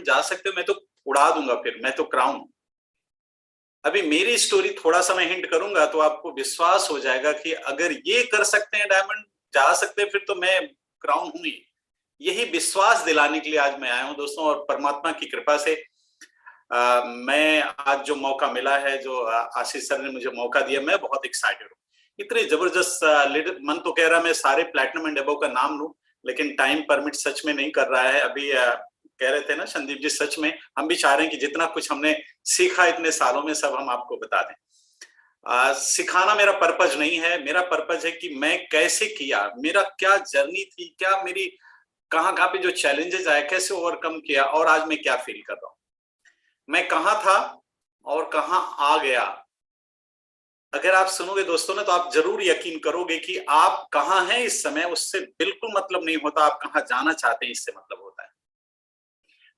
Diamond जा सकते हो, मैं तो उड़ा दूंगा, फिर मैं तो क्राउन हूं। अभी मेरी स्टोरी थोड़ा सा मैं हिंट करूंगा तो आपको विश्वास हो जाएगा कि अगर ये कर सकते हैं, डायमंड जा सकते हैं, फिर तो मैं क्राउन हूं ही। यही विश्वास दिलाने के लिए आज मैं आया हूं दोस्तों, और परमात्मा की कृपा से मैं आज जो मौका मिला है, जो आशीष सर ने मुझे मौका दिया, मैं बहुत एक्साइटेड हूँ। इतनी जबरदस्त मन तो कह रहा मैं सारे प्लैटिनम एंड अबव का नाम लूं, लेकिन टाइम परमिट सच में नहीं कर रहा है। अभी कह रहे थे ना संदीप जी, सच में हम भी चाह रहे हैं कि जितना कुछ हमने सीखा इतने सालों में सब हम आपको बता दें। सिखाना मेरा पर्पज नहीं है, मेरा पर्पज है कि मैं कैसे किया, मेरा क्या जर्नी थी, क्या मेरी कहाँ कहाँ पे जो चैलेंजेस आए, कैसे ओवरकम किया, और आज मैं क्या फील कर रहा हूँ, मैं कहाँ था और कहाँ आ गया। अगर आप सुनोगे दोस्तों ना, तो आप जरूर यकीन करोगे कि आप कहाँ हैं इस समय, उससे बिल्कुल मतलब नहीं होता, आप कहाँ जाना चाहते हैं इससे मतलब होता है।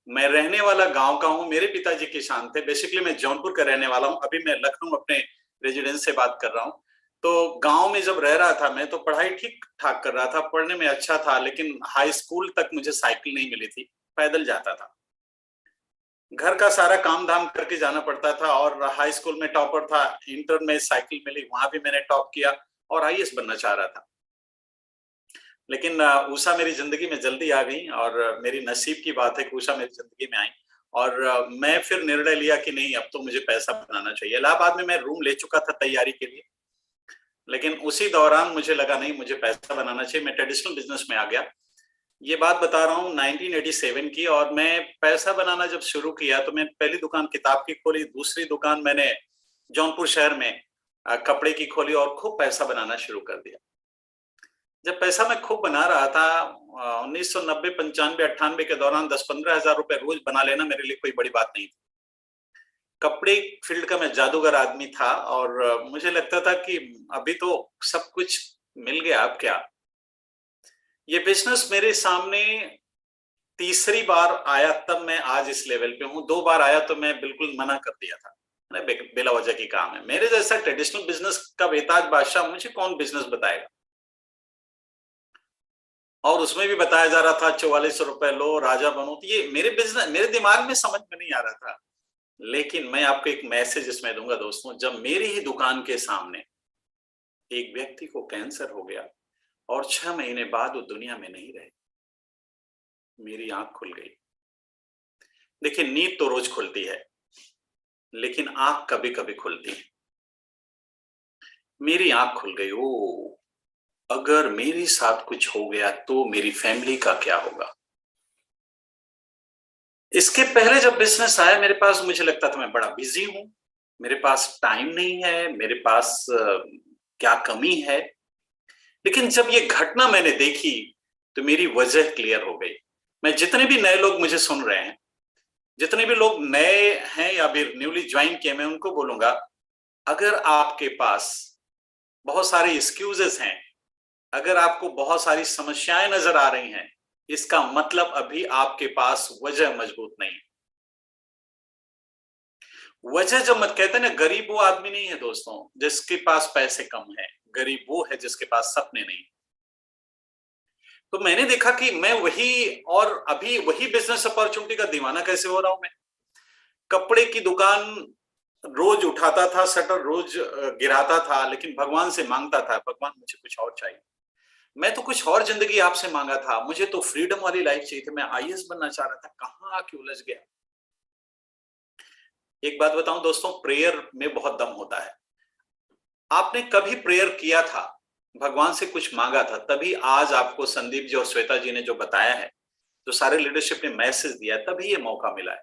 मैं रहने वाला गांव का हूँ, मेरे पिताजी किसान थे। बेसिकली मैं जौनपुर का रहने वाला हूँ, अभी मैं लखनऊ अपने रेजिडेंस से बात कर रहा हूँ। तो गांव में जब रह रहा था मैं, तो पढ़ाई ठीक ठाक कर रहा था, पढ़ने में अच्छा था, लेकिन हाई स्कूल तक मुझे साइकिल नहीं मिली थी, पैदल जाता था। घर का सारा काम धाम करके जाना पड़ता था, और हाई स्कूल में टॉपर था, इंटर में साइकिल मिली, वहां भी मैंने टॉप किया और आईएएस बनना चाह रहा था। लेकिन उषा मेरी जिंदगी में जल्दी आ गई, और मेरी नसीब की बात है कि उषा मेरी जिंदगी में आई। और मैं फिर निर्णय लिया कि नहीं, अब तो मुझे पैसा बनाना चाहिए। इलाहाबाद में मैं रूम ले चुका था तैयारी के लिए, लेकिन उसी दौरान मुझे लगा नहीं, मुझे पैसा बनाना चाहिए, मैं ट्रेडिशनल बिजनेस में आ गया। ये बात बता रहा हूँ 1987 की, और मैं पैसा बनाना जब शुरू किया तो मैं पहली दुकान किताब की खोली, दूसरी दुकान मैंने जौनपुर शहर में कपड़े की खोली, और खूब पैसा बनाना शुरू कर दिया। जब पैसा मैं खूब बना रहा था 1990, 95, 98 के दौरान 10-15 हजार रुपए रोज बना लेना मेरे लिए कोई बड़ी बात नहीं थी। कपड़े फील्ड का मैं जादूगर आदमी था, और मुझे लगता था कि अभी तो सब कुछ मिल गया, अब क्या। ये बिजनेस मेरे सामने तीसरी बार आया, तब मैं आज इस लेवल पे हूँ। 2 बार आया तो मैं बिल्कुल मना कर दिया था, बेला वजह की काम है। मेरे जैसा ट्रेडिशनल बिजनेस का बेताज बादशाह मुझे कौन बिजनेस बताएगा। और उसमें भी बताया जा रहा था 4400 रुपए लो, राजा बनो। तो ये मेरे बिजनेस, मेरे दिमाग में समझ में नहीं आ रहा था। लेकिन मैं आपको एक मैसेज इसमें दूंगा दोस्तों, जब मेरी ही दुकान के सामने एक व्यक्ति को कैंसर हो गया और 6 महीने बाद वो दुनिया में नहीं रहे, मेरी आंख खुल गई। देखिए, नींद तो रोज खुलती है, लेकिन आंख कभी कभी खुलती है। मेरी आंख खुल गई। ओ, अगर मेरे साथ कुछ हो गया तो मेरी फैमिली का क्या होगा। इसके पहले जब बिजनेस आया मेरे पास, मुझे लगता था मैं बड़ा बिजी हूं, मेरे पास टाइम नहीं है, मेरे पास क्या कमी है। लेकिन जब ये घटना मैंने देखी तो मेरी वजह क्लियर हो गई। मैं जितने भी नए लोग मुझे सुन रहे हैं, जितने भी लोग नए हैं या फिर न्यूली ज्वाइन किए, मैं उनको बोलूंगा, अगर आपके पास बहुत सारे एक्सक्यूजेस हैं, अगर आपको बहुत सारी समस्याएं नजर आ रही हैं, इसका मतलब अभी आपके पास वजह मजबूत नहीं है। वजह जब मत कहते ना, गरीब वो आदमी नहीं है दोस्तों जिसके पास पैसे कम है, गरीब वो है जिसके पास सपने नहीं। तो मैंने देखा कि मैं वही, और अभी वही बिजनेस अपॉर्चुनिटी का दीवाना कैसे हो रहा हूं मैं। कपड़े की दुकान रोज उठाता था, शटर रोज गिराता था, लेकिन भगवान से मांगता था, भगवान मुझे कुछ और चाहिए। मैं तो कुछ और जिंदगी आपसे मांगा था, मुझे तो फ्रीडम वाली लाइफ चाहिए थी, मैं आईएएस बनना चाह रहा था, कहाँ आके उलझ गया। एक बात बताऊं दोस्तों, प्रेयर में बहुत दम होता है। आपने कभी प्रेयर किया था, भगवान से कुछ मांगा था, तभी आज आपको संदीप जी और श्वेता जी ने जो बताया है, जो सारे लीडरशिप ने मैसेज दिया है, तभी ये मौका मिला है।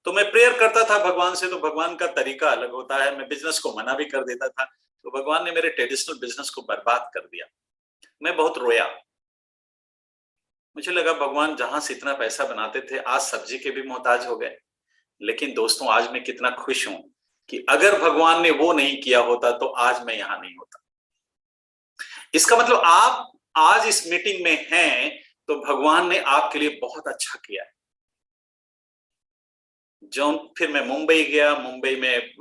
तो मैं प्रेयर करता था भगवान से, तो भगवान का तरीका अलग होता है, मैं बिजनेस को मना भी कर देता था, तो भगवान ने मेरे ट्रेडिशनल बिजनेस को बर्बाद कर दिया। मैं बहुत रोया, मुझे लगा भगवान जहां से इतना पैसा बनाते थे, आज सब्जी के भी मोहताज हो गए। लेकिन दोस्तों, आज मैं कितना खुश हूं कि अगर भगवान ने वो नहीं किया होता तो आज मैं यहां नहीं होता। इसका मतलब आप आज इस मीटिंग में हैं तो भगवान ने आपके लिए बहुत अच्छा किया है। फिर मैं मुंबई गया, मुंबई में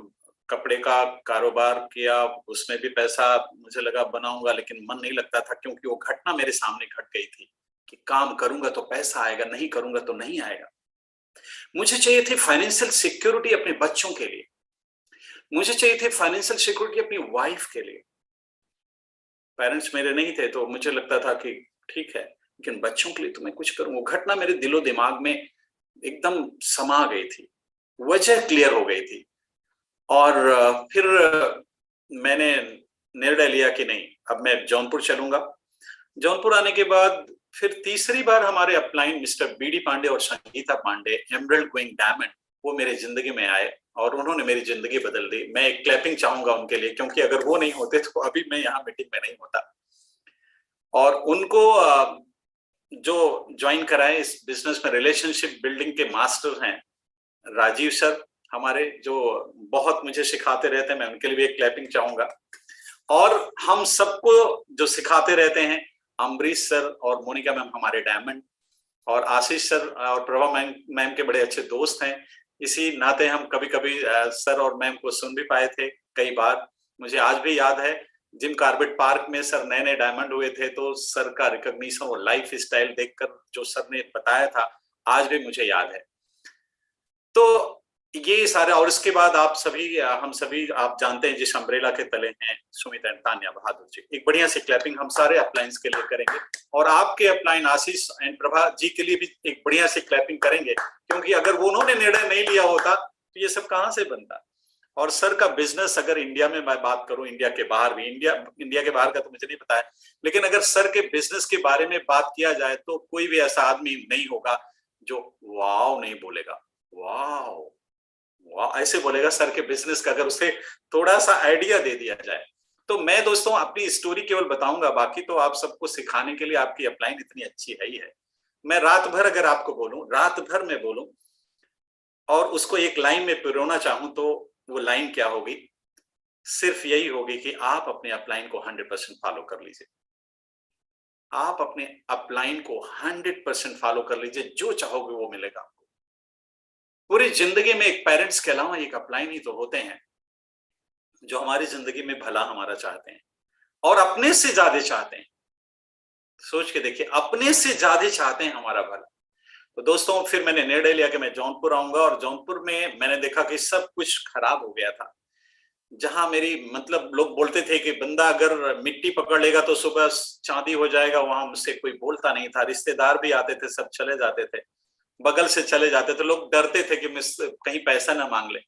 कपड़े का कारोबार किया, उसमें भी पैसा मुझे लगा बनाऊंगा, लेकिन मन नहीं लगता था, क्योंकि वो घटना मेरे सामने घट गई थी कि काम करूंगा तो पैसा आएगा, नहीं करूंगा तो नहीं आएगा। मुझे चाहिए थी फाइनेंशियल सिक्योरिटी अपने बच्चों के लिए, मुझे चाहिए थी फाइनेंशियल सिक्योरिटी अपनी वाइफ के लिए। पेरेंट्स मेरे नहीं थे तो मुझे लगता था कि ठीक है, लेकिन बच्चों के लिए तो मैं कुछ करूं। वो घटना मेरे दिलो दिमाग में एकदम समा गई थी, वजह क्लियर हो गई थी। और फिर मैंने निर्णय लिया कि नहीं, अब मैं जौनपुर चलूंगा। जौनपुर आने के बाद फिर तीसरी बार हमारे अपलाइन मिस्टर बीडी पांडे और Sangeeta Pandey, emerald going diamond, वो मेरे जिंदगी में आए और उन्होंने मेरी जिंदगी बदल दी। मैं एक क्लैपिंग चाहूंगा उनके लिए, क्योंकि अगर वो नहीं होते तो अभी मैं यहाँ मीटिंग में नहीं होता। और उनको जो ज्वाइन कराए इस बिजनेस में, रिलेशनशिप बिल्डिंग के मास्टर हैं राजीव सर हमारे, जो बहुत मुझे सिखाते रहते हैं। मैं उनके लिए भी एक क्लैपिंग चाहूंगा। और हम सबको जो सिखाते रहते हैं, अम्बरीश सर और मोनिका मैम हमारे डायमंड, और आशीष सर और प्रभा मैम के बड़े अच्छे दोस्त हैं। इसी नाते हम कभी कभी सर और मैम को सुन भी पाए थे कई बार। मुझे आज भी याद है, जिम कार्बेट पार्क में सर नए नए डायमंड हुए थे, तो सर का रिकॉग्निशन और लाइफ स्टाइल देखकर जो सर ने बताया था, आज भी मुझे याद है। तो ये सारा, और इसके बाद आप सभी, हम सभी, आप जानते हैं जिस अम्ब्रेला के तले हैं सुमित एंड तान्या बहादुर जी। एक बढ़िया सी क्लैपिंग हम सारे अपलाइंस के लिए करेंगे, और आपके upline Ashish and Prabha ji के लिए भी एक बढ़िया सी क्लैपिंग करेंगे, क्योंकि अगर वो उन्होंने निर्णय नहीं लिया होता तो ये सब कहां से बनता। और सर का बिजनेस, अगर इंडिया में मैं बात करूं, इंडिया के बाहर भी, इंडिया के बाहर का तो मुझे नहीं पता है, लेकिन अगर सर के बिजनेस के बारे में बात किया जाए तो कोई भी ऐसा आदमी नहीं होगा जो वाव नहीं बोलेगा। वाव, वाह ऐसे बोलेगा सर के बिजनेस का, अगर उसे थोड़ा सा आइडिया दे दिया जाए। तो मैं दोस्तों अपनी स्टोरी केवल बताऊंगा, बाकी तो आप सबको सिखाने के लिए आपकी अपलाइन इतनी अच्छी है ही है। मैं रात भर अगर आपको बोलूं, रात भर में बोलूं और उसको एक लाइन में पिरोना चाहूं, तो वो लाइन क्या होगी? सिर्फ यही होगी कि आप अपने अपलाइन को 100% फॉलो कर लीजिए। आप अपने अपलाइन को 100% फॉलो कर लीजिए, जो चाहोगे वो मिलेगा आपको। पूरी जिंदगी में एक पेरेंट्स के अलावा एक अपलाइन ही तो होते हैं जो हमारी जिंदगी में भला हमारा चाहते हैं, और अपने से ज्यादा चाहते हैं। सोच के देखिए, अपने से ज्यादा चाहते हैं हमारा भला। तो दोस्तों फिर मैंने निर्णय लिया कि मैं जौनपुर आऊंगा, और जौनपुर में मैंने देखा कि सब कुछ खराब हो गया था। जहां मेरी, मतलब लोग बोलते थे कि बंदा अगर मिट्टी पकड़ लेगा तो सुबह चांदी हो जाएगा, वहां मुझसे कोई बोलता नहीं था। रिश्तेदार भी आते थे, सब चले जाते थे, बगल से चले जाते थे। लोग डरते थे कि मुझसे कहीं पैसा ना मांग ले।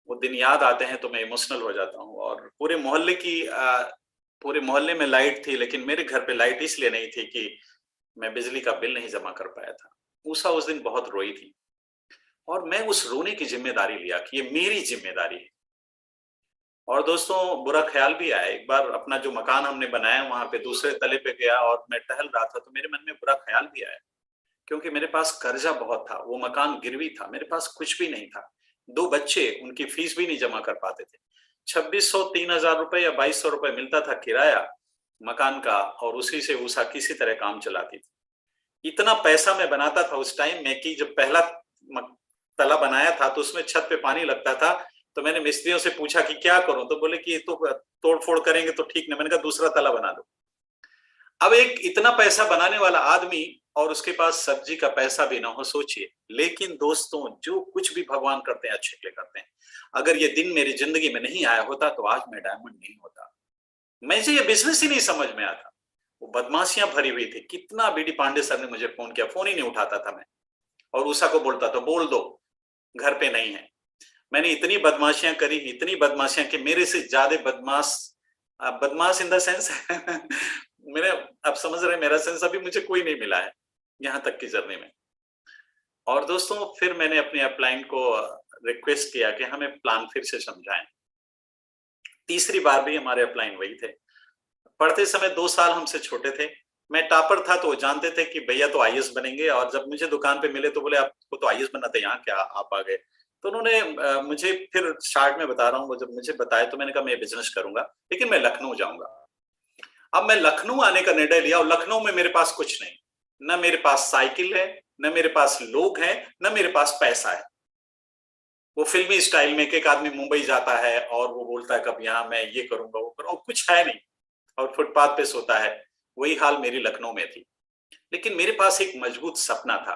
वो दिन याद आते हैं तो मैं इमोशनल हो जाता हूँ। और पूरे मोहल्ले में लाइट थी, लेकिन मेरे घर पे लाइट इसलिए नहीं थी कि मैं बिजली का बिल नहीं जमा कर पाया था। उषा उस दिन बहुत रोई थी, और मैं उस रोने की जिम्मेदारी लिया कि ये मेरी जिम्मेदारी है। और दोस्तों बुरा ख्याल भी आया। एक बार अपना जो मकान हमने बनाया, वहां पे दूसरे तले पे गया और मैं टहल रहा था, तो मेरे मन में बुरा ख्याल भी आया, क्योंकि मेरे पास कर्जा बहुत था। वो मकान गिरवी था, मेरे पास कुछ भी नहीं था। 2 बच्चे, उनकी फीस भी नहीं जमा कर पाते थे। 2600 3000 रुपए या 2200 रुपए मिलता था किराया मकान का, और उसी से उषा किसी तरह काम चलाती थी। इतना पैसा मैं बनाता था उस टाइम में कि जब पहला तला बनाया था तो उसमें छत पे पानी लगता था। तो मैंने मिस्त्रियों से पूछा कि क्या करूं, तो बोले कि ये तो तोड़ फोड़ करेंगे तो ठीक नहीं। मैंने कहा दूसरा तला बना दो। अब एक इतना पैसा बनाने वाला आदमी और उसके पास सब्जी का पैसा भी ना हो, सोचिए। लेकिन दोस्तों जो कुछ भी भगवान करते हैं अच्छे के लिए करते हैं। अगर ये दिन मेरी जिंदगी में नहीं आया होता तो आज मैं डायमंड नहीं होता। मुझे ये बिजनेस ही नहीं समझ में आता। वो बदमाशियां भरी हुई थी। कितना बीडी पांडे सर ने मुझे फोन किया, फोन ही नहीं उठाता था मैं, और उषा को बोलता था बोल दो घर पे नहीं है। मैंने इतनी बदमाशियां करी, इतनी बदमाशियां कि मेरे से ज्यादा बदमाश, बदमाश इन द सेंस मेरे, आप समझ रहे हैं मेरा सेंस, अभी मुझे कोई नहीं मिला है यहाँ तक की जर्नी में। और दोस्तों फिर मैंने अपने अपलाइन को रिक्वेस्ट किया कि हमें प्लान फिर से समझाएं। तीसरी बार भी हमारे अपलाइन वही थे। पढ़ते समय 2 साल हमसे छोटे थे। मैं टॉपर था तो वो जानते थे कि भैया तो आईएएस बनेंगे, और जब मुझे दुकान पे मिले तो बोले आपको तो आईएएस बनना था, यहाँ क्या आप आ गए। तो उन्होंने मुझे फिर स्टार्ट में बता रहा हूँ, जब मुझे बताया तो मैंने कहा मैं बिजनेस करूंगा, लेकिन मैं लखनऊ जाऊंगा। अब मैं लखनऊ आने का निर्णय लिया, और लखनऊ में मेरे पास कुछ नहीं। न मेरे पास साइकिल है, न मेरे पास लोग हैं, न मेरे पास पैसा है। वो फिल्मी स्टाइल में एक आदमी मुंबई जाता है और वो बोलता है कब यहाँ मैं ये करूंगा वो करूंगा, कुछ है नहीं, और फुटपाथ पे सोता है। वही हाल मेरी लखनऊ में थी। लेकिन मेरे पास एक मजबूत सपना था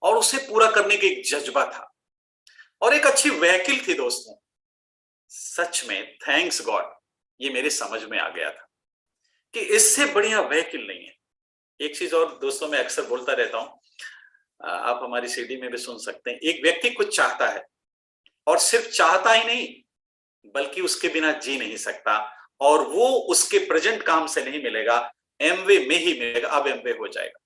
और उसे पूरा करने का एक जज्बा था और एक अच्छी व्हीकल थी दोस्तों। सच में थैंक्स गॉड ये मेरे समझ में आ गया था कि इससे बढ़िया व्हीकल नहीं है। एक चीज और दोस्तों मैं अक्सर बोलता रहता हूं, आप हमारी सीडी में भी सुन सकते हैं। एक व्यक्ति कुछ चाहता है और सिर्फ चाहता ही नहीं बल्कि उसके बिना जी नहीं सकता, और वो उसके प्रेजेंट काम से नहीं मिलेगा, एमवे में ही मिलेगा। अब एमवे हो जाएगा।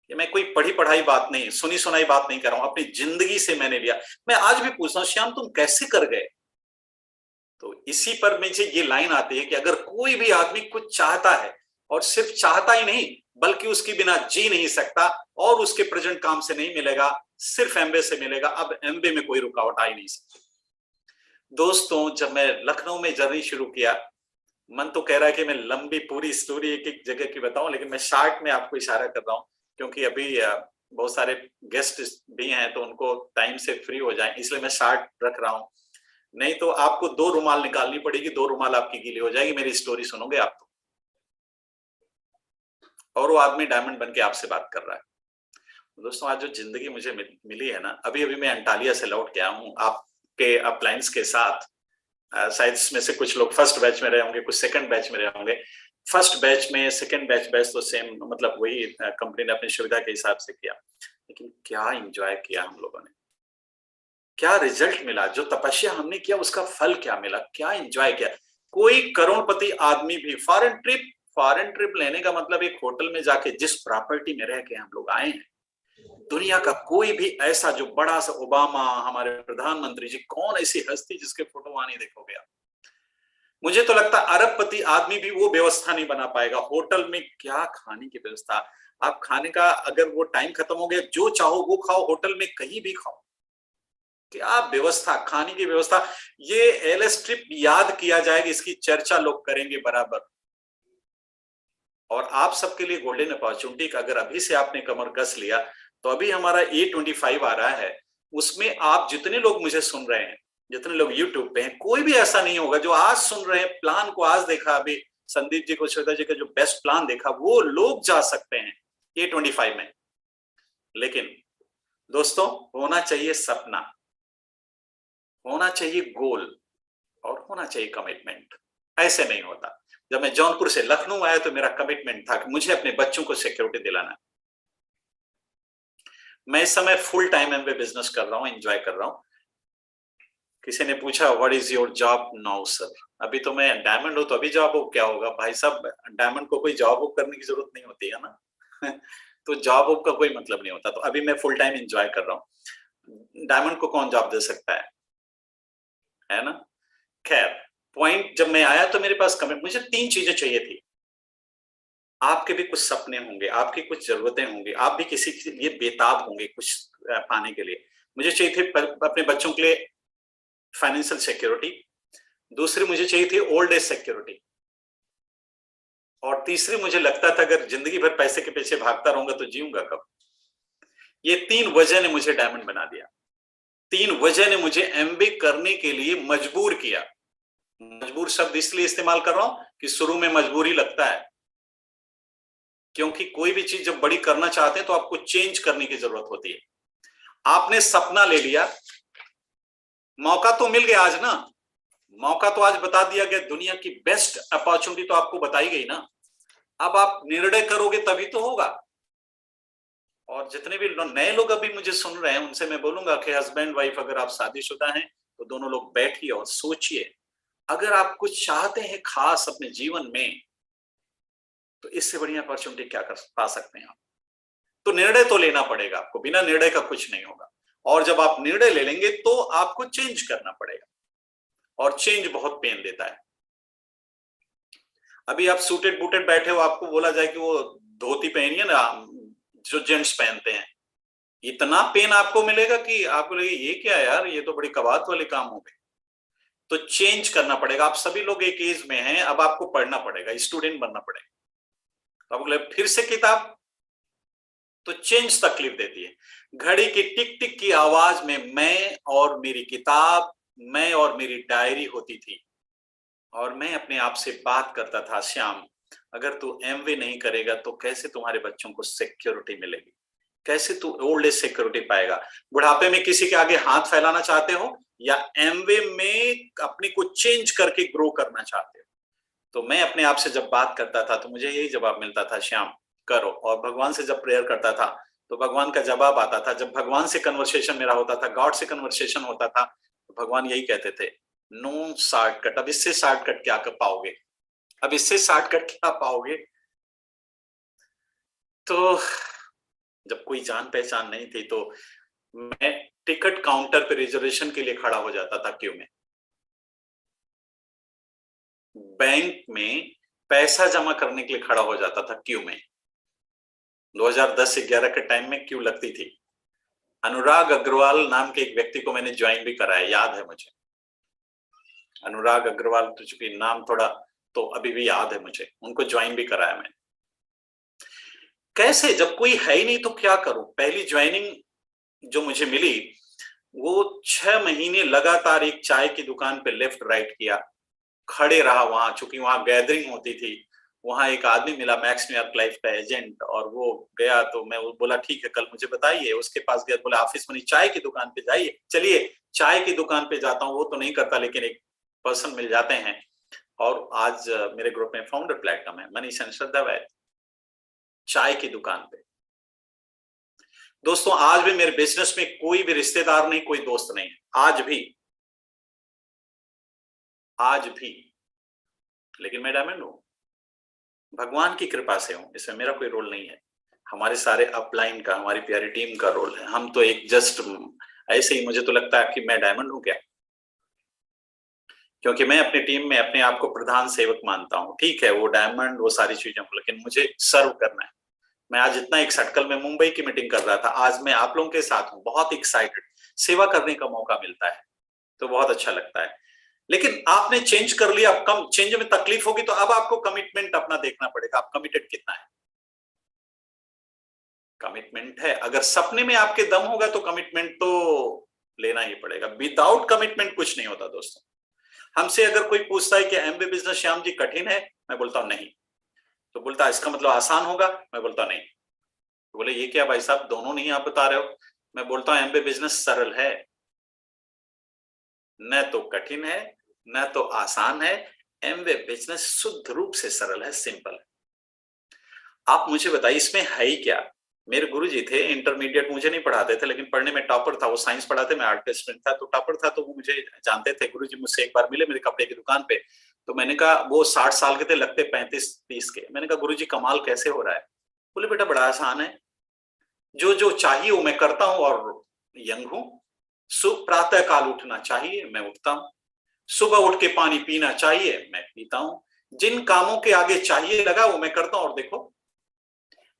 ये मैं कोई पढ़ी पढ़ाई बात नहीं, सुनी सुनाई बात नहीं कर रहा हूं, अपनी जिंदगी से मैंने लिया। मैं आज भी पूछता हूं श्याम तुम कैसे कर गए? तो इसी पर मुझे ये लाइन आती है कि अगर कोई भी आदमी कुछ चाहता है और सिर्फ चाहता ही नहीं बल्कि उसके बिना जी नहीं सकता और उसके प्रेजेंट काम से नहीं मिलेगा, सिर्फ एमबे से मिलेगा, अब एमबे में कोई रुकावट आ ही नहीं सकती। दोस्तों जब मैं लखनऊ में जर्नी शुरू किया, मन तो कह रहा है कि मैं लंबी पूरी स्टोरी एक एक जगह की बताऊं, लेकिन मैं शार्ट में आपको इशारा कर रहा हूं क्योंकि अभी बहुत सारे गेस्ट भी हैं तो उनको टाइम से फ्री हो जाए, इसलिए मैं शार्ट रख रहा हूं। नहीं तो आपको 2 रुमाल निकालनी पड़ेगी, 2 रुमाल आपकी गीली हो जाएगी, मेरी स्टोरी सुनोगे आप तो। और वो आदमी डायमंड बन के आपसे बात कर रहा है। दोस्तों आज जो जिंदगी मुझे मिली है ना, अभी अभी मैं अंटालिया से लौट के आया हूँ आपके अपलायंस के साथ। शायद इसमें से कुछ लोग फर्स्ट बैच में रहे होंगे, कुछ सेकंड बैच में रहे होंगे। फर्स्ट बैच में सेकंड बैच तो सेम, मतलब वही कंपनी ने अपनी सुविधा के हिसाब से किया, लेकिन क्या एंजॉय किया हम लोगों ने, क्या रिजल्ट मिला, जो तपस्या हमने किया उसका फल क्या मिला, क्या एंजॉय किया। कोई करोड़पति आदमी भी फॉरेन ट्रिप लेने का मतलब एक होटल में जाके जिस प्रॉपर्टी में रह के हम लोग आए हैं, दुनिया का कोई भी ऐसा जो बड़ा सा ओबामा, हमारे प्रधानमंत्री जी, कौन ऐसी हस्ती जिसके फोटो वहां नहीं देखोगे आप। मुझे तो लगता है अरबपति आदमी भी वो व्यवस्था नहीं बना पाएगा। होटल में क्या खाने की व्यवस्था, आप खाने का अगर वो टाइम खत्म हो गया, जो चाहो वो खाओ, होटल में कहीं भी खाओ, क्या व्यवस्था, खाने की व्यवस्था। ये एलएस ट्रिप याद किया जाएगा, इसकी चर्चा लोग करेंगे बराबर। और आप सबके लिए गोल्डन अपॉर्चुनिटी, अगर अभी से आपने कमर कस लिया तो अभी हमारा A25 आ रहा है, उसमें आप जितने लोग मुझे सुन रहे हैं, जितने लोग यूट्यूब पे हैं, कोई भी ऐसा नहीं होगा जो आज सुन रहे हैं, प्लान को आज देखा, अभी संदीप जी को, श्वेता जी का जो बेस्ट प्लान देखा, वो लोग जा सकते हैं A25 में। लेकिन दोस्तों होना चाहिए सपना, होना चाहिए गोल, और होना चाहिए कमिटमेंट। ऐसे नहीं होता। जब मैं जौनपुर से लखनऊ आया तो मेरा कमिटमेंट था कि मुझे अपने बच्चों को सिक्योरिटी दिलाना। मैं इस समय फुल टाइम एमबे बिजनेस कर रहा हूँ, एंजॉय कर रहा हूँ। किसी ने पूछा what is your job now sir, अभी तो मैं डायमंड हूं तो अभी जॉब हो क्या होगा भाई साहब, डायमंड को कोई जॉब हो करने की जरूरत नहीं होती है ना। तो जॉब हो का कोई मतलब नहीं होता। तो अभी मैं फुल टाइम एंजॉय कर रहा हूँ। डायमंड को कौन जॉब दे सकता है ना। खैर, पॉइंट, जब मैं आया तो मेरे पास कमिट, मुझे 3 चीजें चाहिए थी। आपके भी कुछ सपने होंगे, आपकी कुछ जरूरतें होंगी, आप भी किसी के लिए बेताब होंगे कुछ पाने के लिए। मुझे चाहिए थे अपने बच्चों के लिए फाइनेंशियल सिक्योरिटी, दूसरी मुझे चाहिए थी ओल्ड एज सिक्योरिटी, और तीसरी मुझे लगता था अगर जिंदगी भर पैसे के पीछे भागता रहूंगा तो जीऊंगा कब। ये 3 वजह ने मुझे डायमंड बना दिया। 3 वजह ने मुझे एमबी करने के लिए मजबूर किया। मजबूर शब्द इसलिए इस्तेमाल कर रहा हूं कि शुरू में मजबूरी लगता है, क्योंकि कोई भी चीज जब बड़ी करना चाहते हैं तो आपको चेंज करने की जरूरत होती है। आपने सपना ले लिया, मौका तो मिल गया आज ना, मौका तो आज बता दिया गया, दुनिया की बेस्ट अपॉर्चुनिटी तो आपको बताई गई ना। अब आप निर्णय करोगे तभी तो होगा। और जितने भी नए लोग अभी मुझे सुन रहे हैं उनसे मैं बोलूंगा कि हस्बैंड वाइफ अगर आप शादीशुदा हैं तो दोनों लोग बैठिए और सोचिए, अगर आप कुछ चाहते हैं खास अपने जीवन में तो इससे बढ़िया अपॉर्चुनिटी क्या कर पा सकते हैं आप। तो निर्णय तो लेना पड़ेगा आपको, बिना निर्णय का कुछ नहीं होगा। और जब आप निर्णय ले लेंगे तो आपको चेंज करना पड़ेगा, और चेंज बहुत पेन देता है। अभी आप सूटेड बूटेड बैठे हो, आपको बोला जाए कि वो धोती पहनिए ना जो जेंट्स पहनते हैं, इतना पेन आपको मिलेगा कि आपको लगे ये क्या यार, ये तो बड़ी कबात वाले काम हो गए। तो चेंज करना पड़ेगा। आप सभी लोग एक एज में हैं, अब आपको पढ़ना पड़ेगा, स्टूडेंट बनना पड़ेगा। तो आपको लगे फिर से किताब, तो चेंज तकलीफ देती है। घड़ी की टिक टिक की आवाज में मैं और मेरी किताब, मैं और मेरी डायरी होती थी, और मैं अपने आप से बात करता था, श्याम अगर तू एमवे नहीं करेगा तो कैसे तुम्हारे बच्चों को सिक्योरिटी मिलेगी, कैसे तू ओल्ड एज सिक्योरिटी पाएगा? बुढ़ापे में किसी के आगे हाथ फैलाना चाहते हो या एमवे में अपने को चेंज करके ग्रो करना चाहते हो? तो मैं अपने आप से जब बात करता था तो मुझे यही जवाब मिलता था, श्याम करो। और भगवान से जब प्रेयर करता था तो भगवान का जवाब आता था। जब भगवान से कन्वर्सेशन मेरा होता था, गॉड से कन्वर्सेशन होता था, तो भगवान यही कहते थे, नो शॉर्टकट। अब इससे शॉर्टकट क्या कर पाओगे? अब इससे शॉर्टकट क्या पाओगे? तो जब कोई जान पहचान नहीं थी तो मैं टिकट काउंटर पे रिजर्वेशन के लिए खड़ा हो जाता था क्यू में। बैंक में पैसा जमा करने के लिए खड़ा हो जाता था क्यू में। 2010-11 के टाइम में क्यू लगती थी। अनुराग अग्रवाल नाम के एक व्यक्ति को मैंने ज्वाइन भी कराया, याद है मुझे। अनुराग अग्रवाल, तो चूंकि नाम थोड़ा तो अभी भी याद है मुझे, उनको ज्वाइन भी कराया मैंने। कैसे, जब कोई है ही नहीं तो क्या करूं? पहली ज्वाइनिंग जो मुझे मिली वो 6 महीने लगातार एक चाय की दुकान पे लेफ्ट राइट किया, खड़े रहा वहां, चूंकि वहां गैदरिंग होती थी। वहां एक आदमी मिला, मैक्स न्यूयॉर्क लाइफ का एजेंट, और वो गया तो मैं वो बोला ठीक है कल मुझे बताइए। उसके पास गया, बोला ऑफिस में चाय की दुकान पे जाइए। चलिए चाय की दुकान पे जाता हूँ, वो तो नहीं करता लेकिन एक पर्सन मिल जाते हैं। और आज मेरे ग्रुप में फाउंडर प्लेटिनम है, मनीष एंड श्रद्धा वैद, चाय की दुकान पे। दोस्तों आज भी मेरे बिजनेस में कोई भी रिश्तेदार नहीं, कोई दोस्त नहीं है, आज भी, आज भी। लेकिन मैं डायमंड हूं, भगवान की कृपा से हूं, इसमें मेरा कोई रोल नहीं है। हमारे सारे अपलाइन का, हमारी प्यारी टीम का रोल है। हम तो एक जस्ट ऐसे ही, मुझे तो लगता है कि मैं डायमंड हूं क्या, क्योंकि मैं अपनी टीम में अपने आप को प्रधान सेवक मानता हूं। ठीक है वो डायमंड वो सारी चीजें, लेकिन मुझे सर्व करना है। मैं आज इतना एक्साइटेड, कल मैं मुंबई की मीटिंग कर रहा था, आज मैं आप लोगों के साथ हूं, बहुत एक्साइटेड। सेवा करने का मौका मिलता है तो बहुत अच्छा लगता है। लेकिन आपने चेंज कर लिया, अब कम चेंज में तकलीफ होगी तो अब आपको कमिटमेंट अपना देखना पड़ेगा, आप कमिटेड कितना है। कमिटमेंट है, अगर सपने में आपके दम होगा तो कमिटमेंट तो लेना ही पड़ेगा। विदाउट कमिटमेंट कुछ नहीं होता दोस्तों। हमसे अगर कोई पूछता है कि एमबी बिजनेस श्याम जी कठिन है, मैं बोलता हूं नहीं। तो बोलता है इसका मतलब आसान होगा, मैं बोलता नहीं। तो बोले ये क्या भाई साहब, दोनों नहीं आप बता रहे हो? मैं बोलता हूं एमबी बिजनेस सरल है, न तो कठिन है न तो आसान है। एमवे बिजनेस शुद्ध रूप से सरल है, सिंपल है। आप मुझे बताइए इसमें है ही क्या? मेरे गुरुजी थे, इंटरमीडिएट मुझे नहीं पढ़ाते थे लेकिन पढ़ने में टॉपर था। वो साइंस पढ़ाते, मैं आर्ट का स्टूडेंट था, तो टॉपर था तो वो मुझे जानते थे। गुरुजी मुझसे एक बार मिले मेरे कपड़े की दुकान पे, तो मैंने कहा, वो 60 साल के थे, लगते 35-30 के। मैंने कहा गुरुजी कमाल कैसे हो रहा है? बोले बेटा बड़ा आसान है, जो जो चाहिए वो मैं करता हूँ और यंग हूँ। प्रातः काल उठना चाहिए, मैं उठता हूँ। सुबह उठ के पानी पीना चाहिए, मैं पीता हूँ। जिन कामों के आगे चाहिए लगा वो मैं करता हूँ। और देखो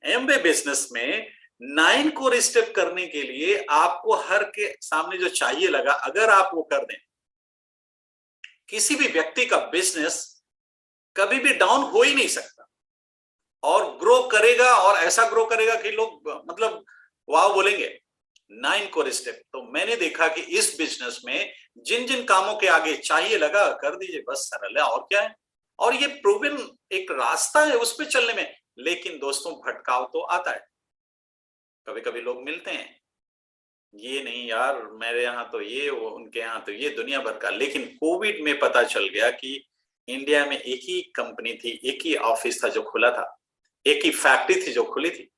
एमबे बिजनेस में 9 को स्टेप करने के लिए आपको हर के सामने जो चाहिए लगा, अगर आप वो कर दें, किसी भी व्यक्ति का बिजनेस कभी भी डाउन हो ही नहीं सकता और ग्रो करेगा, और ऐसा ग्रो करेगा कि लोग मतलब वाह बोलेंगे। 9 कोर स्टेप तो मैंने देखा कि इस बिजनेस में जिन जिन कामों के आगे चाहिए लगा कर दीजिए, बस सरल है और क्या है। और ये प्रूवन एक रास्ता है उस पर चलने में। लेकिन दोस्तों भटकाव तो आता है, कभी कभी लोग मिलते हैं, ये नहीं यार मेरे यहाँ तो ये, वो उनके यहाँ तो ये, दुनिया भर का। लेकिन कोविड में पता चल गया कि इंडिया में एक ही कंपनी थी, एक ही ऑफिस था जो खुला था, एक ही फैक्ट्री थी जो खुली थी।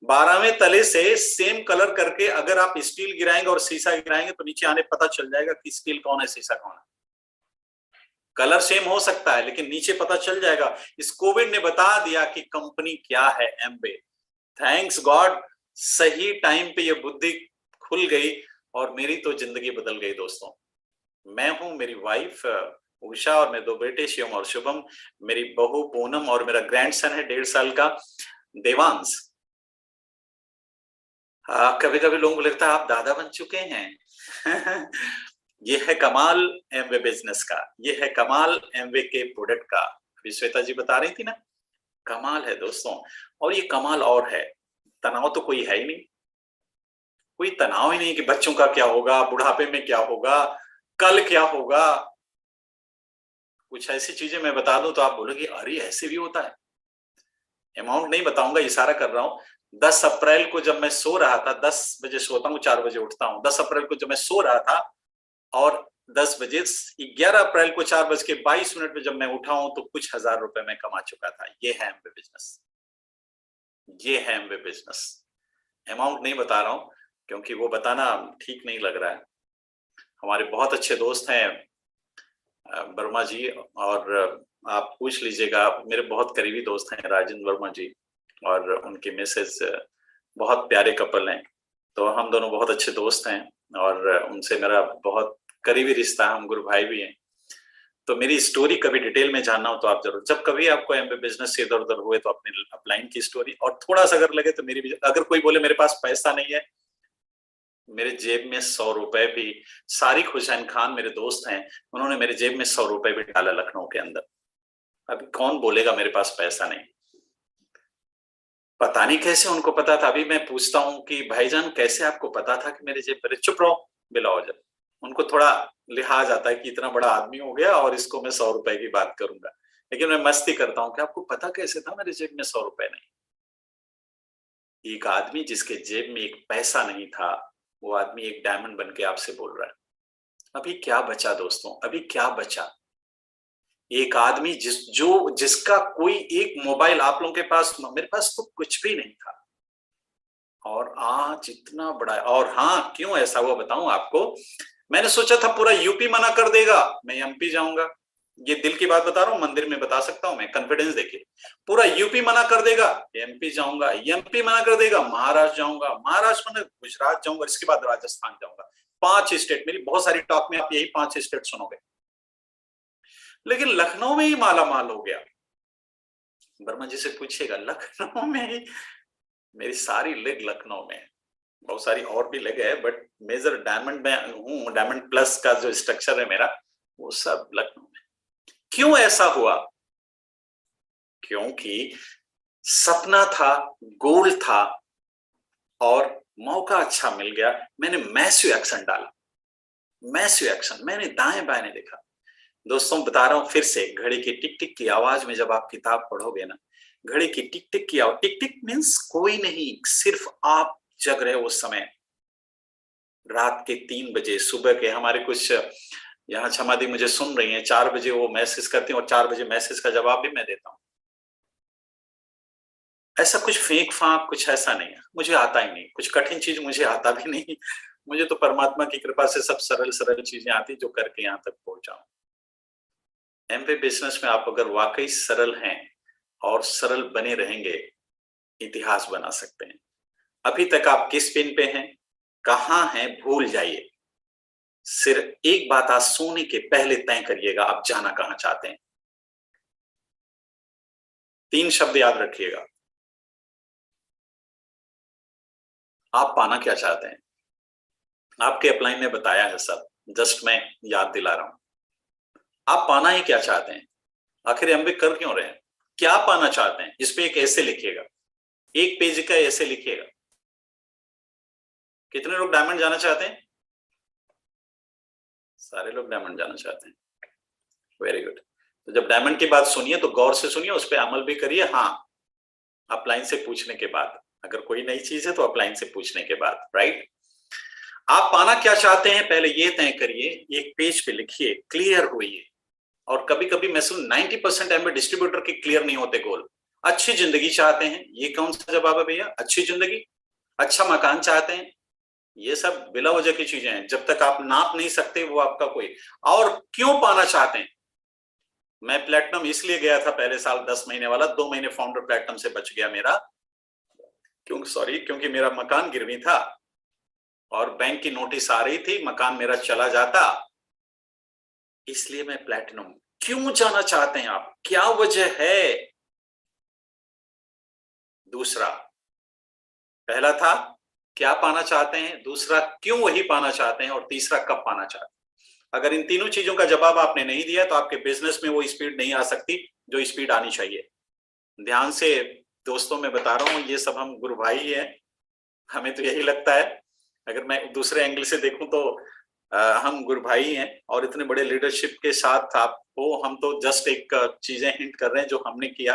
12वें तले से सेम कलर करके अगर आप स्टील गिराएंगे और शीशा गिराएंगे तो नीचे आने पता चल जाएगा कि स्टील कौन है शीशा कौन है। कलर सेम हो सकता है लेकिन नीचे पता चल जाएगा। इस कोविड ने बता दिया कि कंपनी क्या है, एमबे। थैंक्स गॉड, सही टाइम पे ये बुद्धि खुल गई और मेरी तो जिंदगी बदल गई दोस्तों। मैं हूं, मेरी वाइफ उषा और मेरे 2 बेटे शिवम और शुभम, मेरी बहू पूनम और मेरा ग्रैंडसन है 1.5 साल का देवांश। कभी कभी लोगों को लगता है आप दादा बन चुके हैं। ये है कमाल एमवे बिजनेस का, ये है कमाल एमवे के प्रोडक्ट का। अभी श्वेता जी बता रही थी ना, कमाल है दोस्तों। और ये कमाल और है, तनाव तो कोई है ही नहीं, कोई तनाव ही नहीं कि बच्चों का क्या होगा, बुढ़ापे में क्या होगा, कल क्या होगा। कुछ ऐसी चीजें मैं बता दूं तो आप बोलोगे अरे ऐसे भी होता है। अमाउंट नहीं बताऊंगा, इशारा कर रहा हूं। 10 अप्रैल को जब मैं सो रहा था, 10 बजे सोता हूँ, 4 बजे उठता हूँ, 10 अप्रैल को जब मैं सो रहा था और 10 बजे 11 अप्रैल को 4:22 पे जब मैं उठा हूं तो कुछ हजार रुपए मैं कमा चुका था। ये है एमवे बिजनेस, ये है एमवे बिजनेस। अमाउंट नहीं बता रहा हूं क्योंकि वो बताना ठीक नहीं लग रहा है। हमारे बहुत अच्छे दोस्त हैं वर्मा जी, और आप पूछ लीजिएगा, मेरे बहुत करीबी दोस्त हैं राजेंद्र वर्मा जी और उनकी मिसेज, बहुत प्यारे कपल हैं। तो हम दोनों बहुत अच्छे दोस्त हैं और उनसे मेरा बहुत करीबी रिश्ता है, हम गुरु भाई भी हैं। तो मेरी स्टोरी कभी डिटेल में जानना हो तो आप जरूर, जब कभी आपको एमबी बिजनेस से इधर उधर हुए तो अपने अपलाइन की स्टोरी, और थोड़ा सा अगर लगे तो मेरी भी। अगर कोई बोले मेरे पास पैसा नहीं है, मेरे जेब में 100 रुपए भी, सारिक हुसैन खान मेरे दोस्त हैं, उन्होंने मेरे जेब में 100 रुपए भी डाला लखनऊ के अंदर। अभी कौन बोलेगा मेरे पास पैसा नहीं? पता नहीं कैसे उनको पता था। अभी मैं पूछता हूँ कि भाईजान कैसे आपको पता था कि मेरे जेब पर, चुप रहो बिलावल। उनको थोड़ा लिहाज आता है कि इतना बड़ा आदमी हो गया और इसको मैं 100 रुपए की बात करूंगा, लेकिन मैं मस्ती करता हूँ कि आपको पता कैसे था मेरे जेब में 100 रुपए नहीं? एक आदमी जिसके जेब में एक पैसा नहीं था, वो आदमी एक डायमंड बन के आपसे बोल रहा है। अभी क्या बचा दोस्तों, अभी क्या बचा? एक आदमी जिसका कोई एक मोबाइल, आप लोगों के पास, मेरे पास तो कुछ भी नहीं था, और आज इतना बड़ा। और हाँ, क्यों ऐसा हुआ बताऊं आपको। मैंने सोचा था पूरा यूपी मना कर देगा, मैं एमपी जाऊंगा। ये दिल की बात बता रहा हूँ, मंदिर में बता सकता हूँ मैं, कॉन्फिडेंस देखिए। पूरा यूपी मना कर देगा, एमपी जाऊंगा, एमपी मना कर देगा, महाराष्ट्र जाऊंगा, महाराष्ट्र में गुजरात जाऊंगा, इसके बाद राजस्थान जाऊंगा। 5 स्टेट, मेरी बहुत सारी टॉक में आप यही 5 स्टेट सुनोगे। लेकिन लखनऊ में ही माला माल हो गया। वर्मा जी से पूछिएगा, लखनऊ में ही मेरी सारी लेग लखनऊ में है। बहुत सारी और भी लेग है, बट मेजर डायमंड में हूँ। डायमंड प्लस का जो स्ट्रक्चर है मेरा, वो सब लखनऊ में। क्यों ऐसा हुआ? क्योंकि सपना था, गोल था, और मौका अच्छा मिल गया। मैंने मैसिव एक्शन डाला, मैसिव एक्शन। मैंने दाएं बाएं देखा। दोस्तों बता रहा हूं फिर से, घड़ी की टिक टिक की आवाज में जब आप किताब पढ़ोगे ना, घड़ी की टिक टिक की आवाज, टिक टिक मीन्स कोई नहीं, सिर्फ आप जग रहे हो उस समय। रात के 3 बजे, सुबह के, हमारे कुछ यहाँ क्षमा दी मुझे सुन रही हैं, 4 बजे वो मैसेज करती हैं और 4 बजे मैसेज का जवाब भी मैं देता हूँ। ऐसा कुछ फेंक फाक कुछ ऐसा नहीं है, मुझे आता ही नहीं, कुछ कठिन चीज मुझे आता भी नहीं। मुझे तो परमात्मा की कृपा से सब सरल सरल चीजें आती जो करके यहाँ तक पहुंचा। एमवे बिजनेस में आप अगर वाकई सरल हैं और सरल बने रहेंगे, इतिहास बना सकते हैं। अभी तक आप किस पिन पे हैं, कहां हैं, भूल जाइए। सिर्फ एक बात आज सोने के पहले तय करिएगा, आप जाना कहां चाहते हैं। 3 शब्द याद रखिएगा। आप पाना क्या चाहते हैं? आपके अपलाइन ने बताया है सब, जस्ट मैं याद दिला रहा हूं। आप पाना ही क्या चाहते हैं? आखिर एमबी कर क्यों रहे हैं? क्या पाना चाहते हैं? इस पे एक ऐसे लिखिएगा, 1 पेज का ऐसे लिखिएगा। कितने लोग डायमंड जाना चाहते हैं? सारे लोग डायमंड जाना चाहते हैं। Very good. तो जब डायमंड की बात सुनिए तो गौर से सुनिए, उस पर अमल भी करिए। हाँ, अपलाइन से पूछने के बाद, अगर कोई नई चीज है तो अपलाइन से पूछने के बाद, राइट। आप पाना क्या चाहते हैं पहले ये तय करिए, एक पेज पे लिखिए, क्लियर होइए। और कभी कभी मैं सुन 90% एमबी डिस्ट्रीब्यूटर के क्लियर नहीं होते गोल। अच्छी जिंदगी चाहते हैं, ये कौन सा जवाब है भैया? अच्छी जिंदगी, अच्छा मकान चाहते हैं, ये सब बिला वजह की चीजें हैं, जब तक आप नाप नहीं सकते वो आपका कोई। और क्यों पाना चाहते हैं? मैं प्लेटिनम इसलिए गया था पहले साल 10 महीने वाला, 2 महीने फाउंडर प्लेटिनम से बच गया मेरा, क्योंकि मेरा मकान गिरवी था और बैंक की नोटिस आ रही थी, मकान मेरा चला जाता। इसलिए मैं प्लेटिनम। क्यों जाना चाहते हैं आप, क्या वजह है? दूसरा, पहला था क्या पाना चाहते हैं, दूसरा क्यों वही पाना चाहते हैं, और तीसरा कब पाना चाहते हैं। अगर इन तीनों चीजों का जवाब आपने नहीं दिया तो आपके बिजनेस में वो स्पीड नहीं आ सकती जो स्पीड आनी चाहिए। ध्यान से दोस्तों मैं बता रहा हूं, ये सब हम गुरु भाई हैं, हमें तो यही लगता है। अगर मैं दूसरे एंगल से देखूं तो हम गुरु भाई हैं, और इतने बड़े लीडरशिप के साथ आपको हम तो जस्ट एक चीजें हिंट कर रहे हैं जो हमने किया।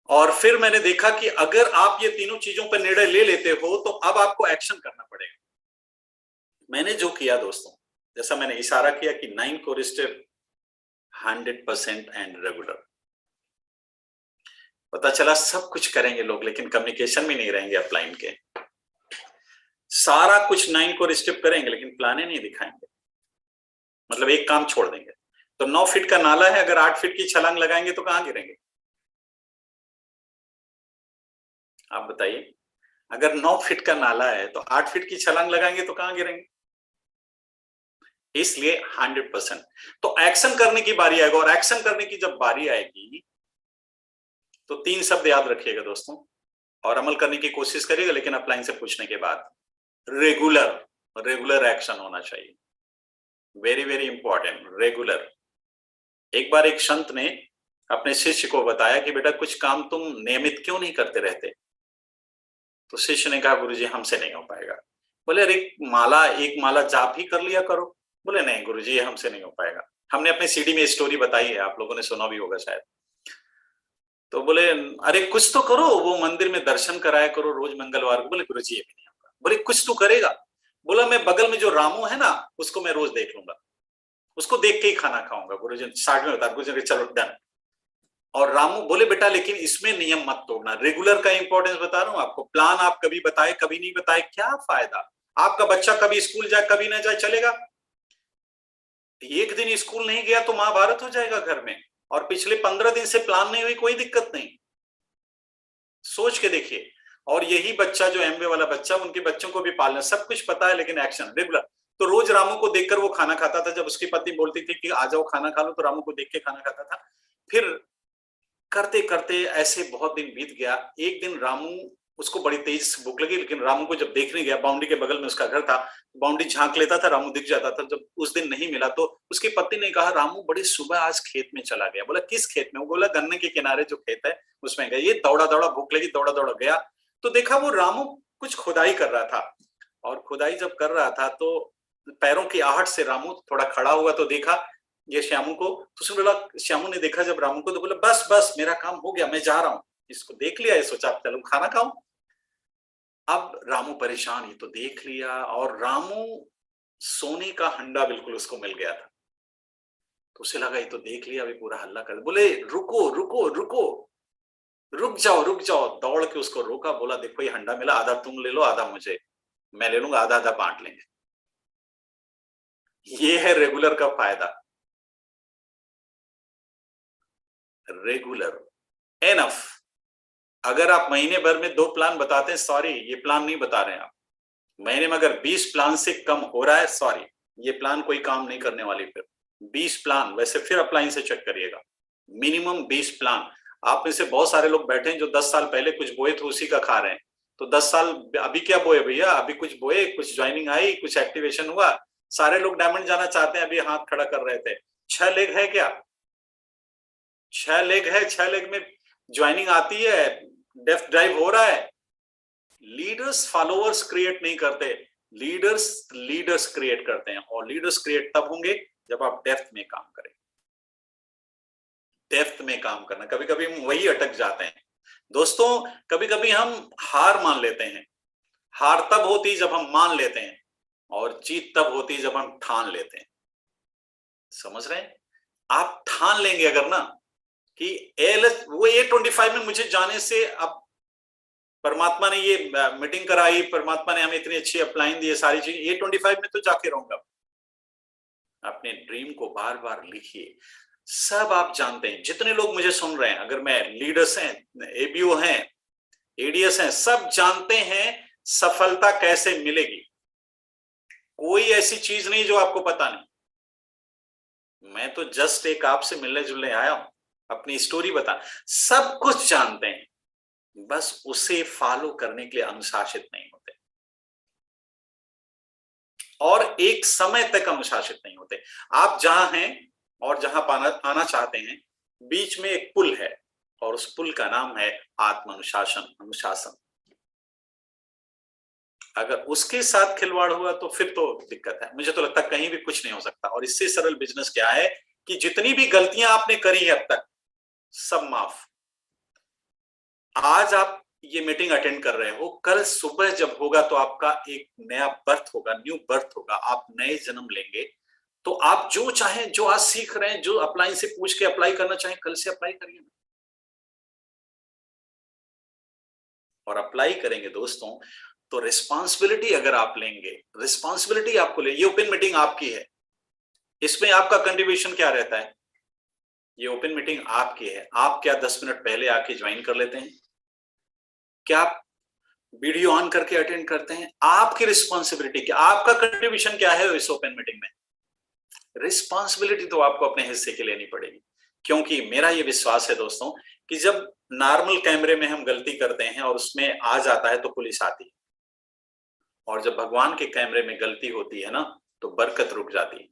और फिर मैंने देखा कि अगर आप ये तीनों चीजों पर निर्णय ले लेते हो तो अब आपको एक्शन करना पड़ेगा। मैंने जो किया दोस्तों, जैसा मैंने इशारा किया कि 9 कोरिस्टिव 100% एंड रेगुलर। पता चला सब कुछ करेंगे लोग लेकिन कम्युनिकेशन में नहीं रहेंगे अपलाइन के। सारा कुछ 9 कोरिस्टिव करेंगे लेकिन प्लाने नहीं दिखाएंगे, मतलब एक काम छोड़ देंगे। तो 9 फीट का नाला है, अगर 8 फीट की छलांग लगाएंगे तो कहां गिरेंगे? आप बताइए, अगर 9 फीट का नाला है तो 8 फीट की छलांग लगाएंगे तो कहां गिरेंगे? इसलिए 100%। तो एक्शन करने की बारी आएगा, और एक्शन करने की जब बारी आएगी तो 3 शब्द याद रखिएगा दोस्तों, और अमल करने की कोशिश करिएगा, लेकिन अपलाइन से पूछने के बाद। रेगुलर, रेगुलर एक्शन होना चाहिए, वेरी वेरी इंपॉर्टेंट, रेगुलर। एक बार एक संत ने अपने शिष्य को बताया कि बेटा कुछ काम तुम नियमित क्यों नहीं करते रहते? तो शिष्य ने कहा गुरुजी हमसे नहीं हो पाएगा। बोले अरे एक माला जाप ही कर लिया करो। बोले नहीं गुरुजी ये हमसे नहीं हो पाएगा। हमने अपने सीडी में स्टोरी बताई है, आप लोगों ने सुना भी होगा शायद। तो बोले अरे कुछ तो करो, वो मंदिर में दर्शन कराया करो रोज मंगलवार को। बोले गुरुजी ये भी नहीं होगा। बोले कुछ तो करेगा। बोला मैं बगल में जो रामू है ना उसको मैं रोज देख लूंगा, उसको देख के ही खाना खाऊंगा। गुरुजी साइड में बता, गुरुजी चलो डन। और रामू बोले बेटा लेकिन इसमें नियम मत तोड़ना, रेगुलर का इंपॉर्टेंस बता रहा हूं आपको। प्लान आप कभी बताए कभी नहीं बताए क्या फायदा? आपका बच्चा कभी स्कूल जाए कभी ना जाए चलेगा? एक दिन स्कूल नहीं गया तो महाभारत हो जाएगा घर में, और पिछले 15 दिन से प्लान नहीं हुई कोई दिक्कत नहीं। सोच के देखिए। और यही बच्चा जो एमवे वाला बच्चा, उनके बच्चों को भी पालना, सब कुछ पता है लेकिन एक्शन रेगुलर। तो रोज रामू को देखकर वो खाना खाता था। जब उसकी पत्नी बोलती थी कि आ जाओ खाना खा लो, तो रामू को देख के खाना खाता था। फिर करते करते ऐसे बहुत दिन बीत गया। एक दिन रामू, उसको बड़ी तेज से भूख लगी, लेकिन रामू को जब देखने गया, बाउंड्री के बगल में उसका घर था, बाउंड्री झांक लेता था, रामू दिख जाता था। जब उस दिन नहीं मिला तो उसकी पत्नी ने कहा रामू बड़ी सुबह आज खेत में चला गया। बोला किस खेत में? वो बोला गन्ने के किनारे जो खेत है उसमें गया। ये दौड़ा दौड़ा, भूख लगी, दौड़ा दौड़ा गया तो देखा वो रामू कुछ खुदाई कर रहा था। और खुदाई जब कर रहा था तो पैरों की आहट से रामू थोड़ा खड़ा हुआ, तो देखा ये श्यामू को। तो उसने बोला, श्यामू ने देखा जब रामू को तो बोला बस बस मेरा काम हो गया, मैं जा रहा हूं। इसको देख लिया, ये सोचा चलो खाना खाऊं। अब रामू परेशान, ये तो देख लिया, और रामू सोने का हंडा बिल्कुल उसको मिल गया था। तो उसे लगा ये तो देख लिया, अभी पूरा हल्ला कर। बोले रुको रुको रुको, रुक जाओ रुक जाओ। दौड़ के उसको रोका, बोला देखो ये हंडा मिला, आधा तुम ले लो आधा मुझे, मैं ले लूंगा, आधा आधा बांट लेंगे। ये है रेगुलर का फायदा। Regular enough. अगर आप महीने भर में 2 प्लान बताते हैं, सॉरी ये प्लान नहीं बता रहे हैं आप। महीने में अगर 20 प्लान से कम हो रहा है, सॉरी ये प्लान कोई काम नहीं करने वाली। फिर 20 प्लान, वैसे फिर अपलाइन से चेक करिएगा, मिनिमम 20 प्लान। आप में से बहुत सारे लोग बैठे हैं जो 10 साल पहले कुछ बोए थे उसी का खा रहे हैं। तो 10 साल अभी क्या बोए भैया? अभी कुछ बोए, कुछ ज्वाइनिंग आई, कुछ एक्टिवेशन हुआ। सारे लोग डायमंड जाना चाहते हैं, अभी हाथ खड़ा कर रहे थे। 6 लेग है क्या? 6 लेग है, 6 लेग में ज्वाइनिंग आती है, डेप्थ ड्राइव हो रहा है। लीडर्स फॉलोअर्स क्रिएट नहीं करते, लीडर्स लीडर्स क्रिएट करते हैं। और लीडर्स क्रिएट तब होंगे जब आप डेप्थ में काम करें। डेप्थ में काम करना, कभी कभी हम वही अटक जाते हैं दोस्तों। कभी कभी हम हार मान लेते हैं। हार तब होती जब हम मान लेते हैं, और जीत तब होती जब हम ठान लेते हैं। समझ रहे हैं? आप ठान लेंगे अगर ना कि एएलएस वो A25 में मुझे जाने से, अब परमात्मा ने ये मीटिंग कराई, परमात्मा ने हमें इतनी अच्छी अपलाइन दी, सारी चीज, A25 में तो जाके रहूंगा। अपने ड्रीम को बार बार लिखिए। सब आप जानते हैं, जितने लोग मुझे सुन रहे हैं, अगर मैं लीडर्स हैं, एबीओ हैं, एडीएस हैं, सब जानते हैं सफलता कैसे मिलेगी। कोई ऐसी चीज नहीं जो आपको पता नहीं। मैं तो जस्ट एक आपसे मिलने जुलने आया हूं, अपनी स्टोरी बता। सब कुछ जानते हैं, बस उसे फॉलो करने के लिए अनुशासित नहीं होते, और एक समय तक अनुशासित नहीं होते। आप जहां हैं और जहां आना चाहते हैं, बीच में एक पुल है, और उस पुल का नाम है आत्म अनुशासन, अनुशासन। अगर उसके साथ खिलवाड़ हुआ तो फिर तो दिक्कत है। मुझे तो लगता है कहीं भी कुछ नहीं हो सकता। और इससे सरल बिजनेस क्या है कि जितनी भी गलतियां आपने करी है अब तक, सब माफ। आज आप ये मीटिंग अटेंड कर रहे हो, कल सुबह जब होगा तो आपका एक नया बर्थ होगा, न्यू बर्थ होगा, आप नए जन्म लेंगे। तो आप जो चाहें, जो आज सीख रहे हैं, जो अप्लाई से पूछ के अप्लाई करना चाहें, कल से अप्लाई करिए। और अप्लाई करेंगे दोस्तों तो रिस्पॉन्सिबिलिटी अगर आप लेंगे, रिस्पॉन्सिबिलिटी आपको ले, ये ओपन मीटिंग आपकी है, इसमें आपका कंट्रीब्यूशन क्या रहता है? ये ओपन मीटिंग आपकी है। आप क्या 10 मिनट पहले आके ज्वाइन कर लेते हैं? क्या आप वीडियो ऑन करके अटेंड करते हैं? आपकी रिस्पॉन्सिबिलिटी क्या, आपका कंट्रीब्यूशन क्या है इस ओपन मीटिंग में? रिस्पॉन्सिबिलिटी तो आपको अपने हिस्से की लेनी पड़ेगी, क्योंकि मेरा ये विश्वास है दोस्तों कि जब नॉर्मल कैमरे में हम गलती करते हैं और उसमें आ जाता है तो पुलिस आती है, और जब भगवान के कैमरे में गलती होती है ना तो बरकत रुक जाती है।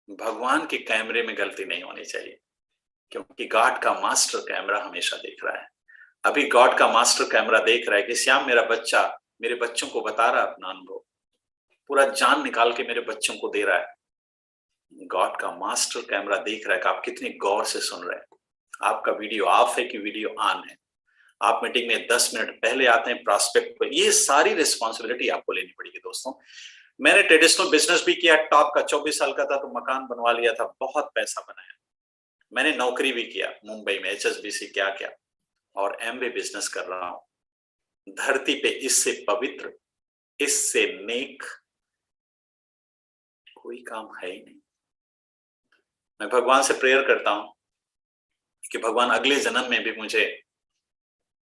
भगवान के कैमरे में गलती नहीं होनी चाहिए, क्योंकि गॉड का मास्टर कैमरा हमेशा देख रहा है। अभी गॉड का मास्टर कैमरा देख रहा है कि श्याम मेरा बच्चा मेरे बच्चों को बता रहा है अपना अनुभव, पूरा जान निकाल के मेरे बच्चों को दे रहा है। गॉड का मास्टर कैमरा देख रहा है कि आप कितने गौर से सुन रहे हैं। आपका वीडियो ऑफ है कि वीडियो ऑन है? आप मीटिंग में 10 मिनट पहले आते हैं प्रॉस्पेक्ट पर, ये सारी रिस्पॉन्सिबिलिटी आपको लेनी पड़ेगी दोस्तों। मैंने ट्रेडिशनल बिजनेस भी किया, टॉप का 24 साल का था तो मकान बनवा लिया था, बहुत पैसा बनाया। मैंने नौकरी भी किया मुंबई में, HSBC क्या क्या, और MBA बिजनेस कर रहा हूं। धरती पे इससे पवित्र, इससे नेक कोई काम है ही नहीं। मैं भगवान से प्रेयर करता हूं कि भगवान अगले जन्म में भी मुझे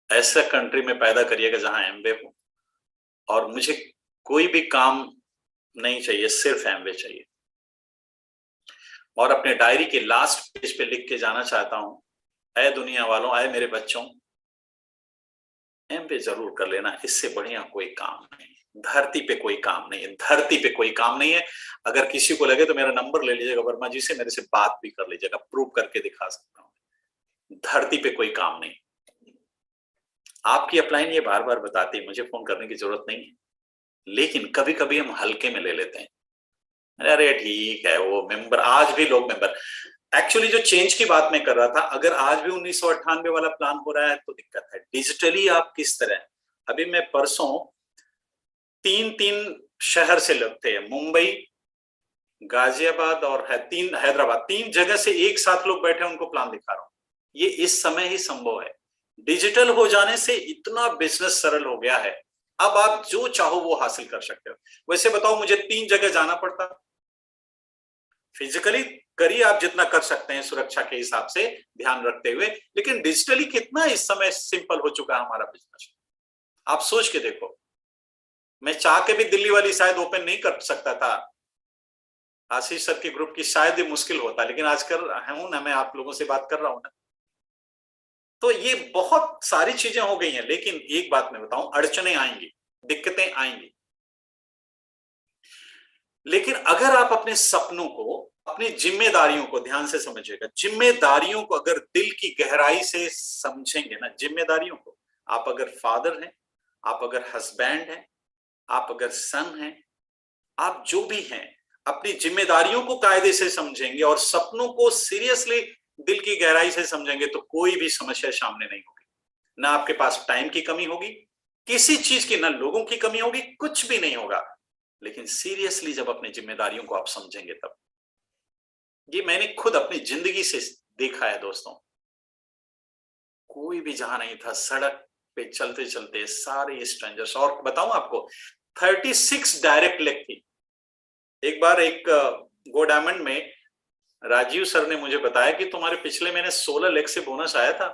ऐसा कंट्री में पैदा करिएगा जहां MBA हो, और मुझे कोई भी काम नहीं चाहिए, सिर्फ MBA चाहिए। और अपने डायरी के लास्ट पेज पे लिख के जाना चाहता हूं, ऐ दुनिया वालों, ऐ मेरे बच्चों, MBA जरूर कर लेना, इससे बढ़िया कोई काम नहीं। धरती पे कोई काम नहीं है, धरती पे कोई काम नहीं है। अगर किसी को लगे तो मेरा नंबर ले लीजिएगा वर्मा जी से, मेरे से बात भी कर लीजिएगा, प्रूव करके दिखा सकता हूं। धरती पे कोई काम नहीं। आपकी अपलाइन ये बार बार बताती है, मुझे फोन करने की जरूरत नहीं है, लेकिन कभी कभी हम हल्के में ले लेते हैं। अरे ठीक है, वो मेंबर, आज भी लोग मेंबर, एक्चुअली जो चेंज की बात मैं कर रहा था, अगर आज भी 1998 वाला प्लान हो रहा है तो दिक्कत है। डिजिटली आप किस तरह, अभी मैं परसों तीन तीन शहर से लोग थे, मुंबई, गाजियाबाद और तीन हैदराबाद, 3 जगह से एक साथ लोग बैठे, उनको प्लान दिखा रहा हूं। ये इस समय ही संभव है। डिजिटल हो जाने से इतना बिजनेस सरल हो गया है, अब आप जो चाहो वो हासिल कर सकते हो। वैसे बताओ, मुझे 3 जगह जाना पड़ता, फिजिकली करिए आप जितना कर सकते हैं सुरक्षा के हिसाब से ध्यान रखते हुए, लेकिन डिजिटली कितना इस समय सिंपल हो चुका है हमारा बिजनेस। आप सोच के देखो, मैं चाह के भी दिल्ली वाली शायद ओपन नहीं कर सकता था, आशीष सर के ग्रुप की शायद ये मुश्किल होता, लेकिन आज कर हूं ना, मैं आप लोगों से बात कर रहा हूं ना। तो ये बहुत सारी चीजें हो गई हैं, लेकिन एक बात मैं बताऊं, अड़चने आएंगी, दिक्कतें आएंगी, लेकिन अगर आप अपने सपनों को, अपनी जिम्मेदारियों को ध्यान से समझिएगा, जिम्मेदारियों को अगर दिल की गहराई से समझेंगे ना, जिम्मेदारियों को, आप अगर फादर हैं, आप अगर हस्बैंड हैं, आप अगर सन हैं, आप जो भी हैं, अपनी जिम्मेदारियों को कायदे से समझेंगे और सपनों को सीरियसली दिल की गहराई से समझेंगे, तो कोई भी समस्या सामने नहीं होगी। ना आपके पास टाइम की कमी होगी, किसी चीज की, ना लोगों की कमी होगी, कुछ भी नहीं होगा। लेकिन सीरियसली जब अपनी जिम्मेदारियों को आप समझेंगे तब, ये मैंने खुद अपनी जिंदगी से देखा है दोस्तों। कोई भी जहां नहीं था, सड़क पे चलते चलते सारे स्ट्रेंजर्स, और बताऊं आपको 36 डायरेक्ट लेग थी। एक बार एक गो डायमंड में राजीव सर ने मुझे बताया कि तुम्हारे पिछले महीने 16 लेग से बोनस आया था।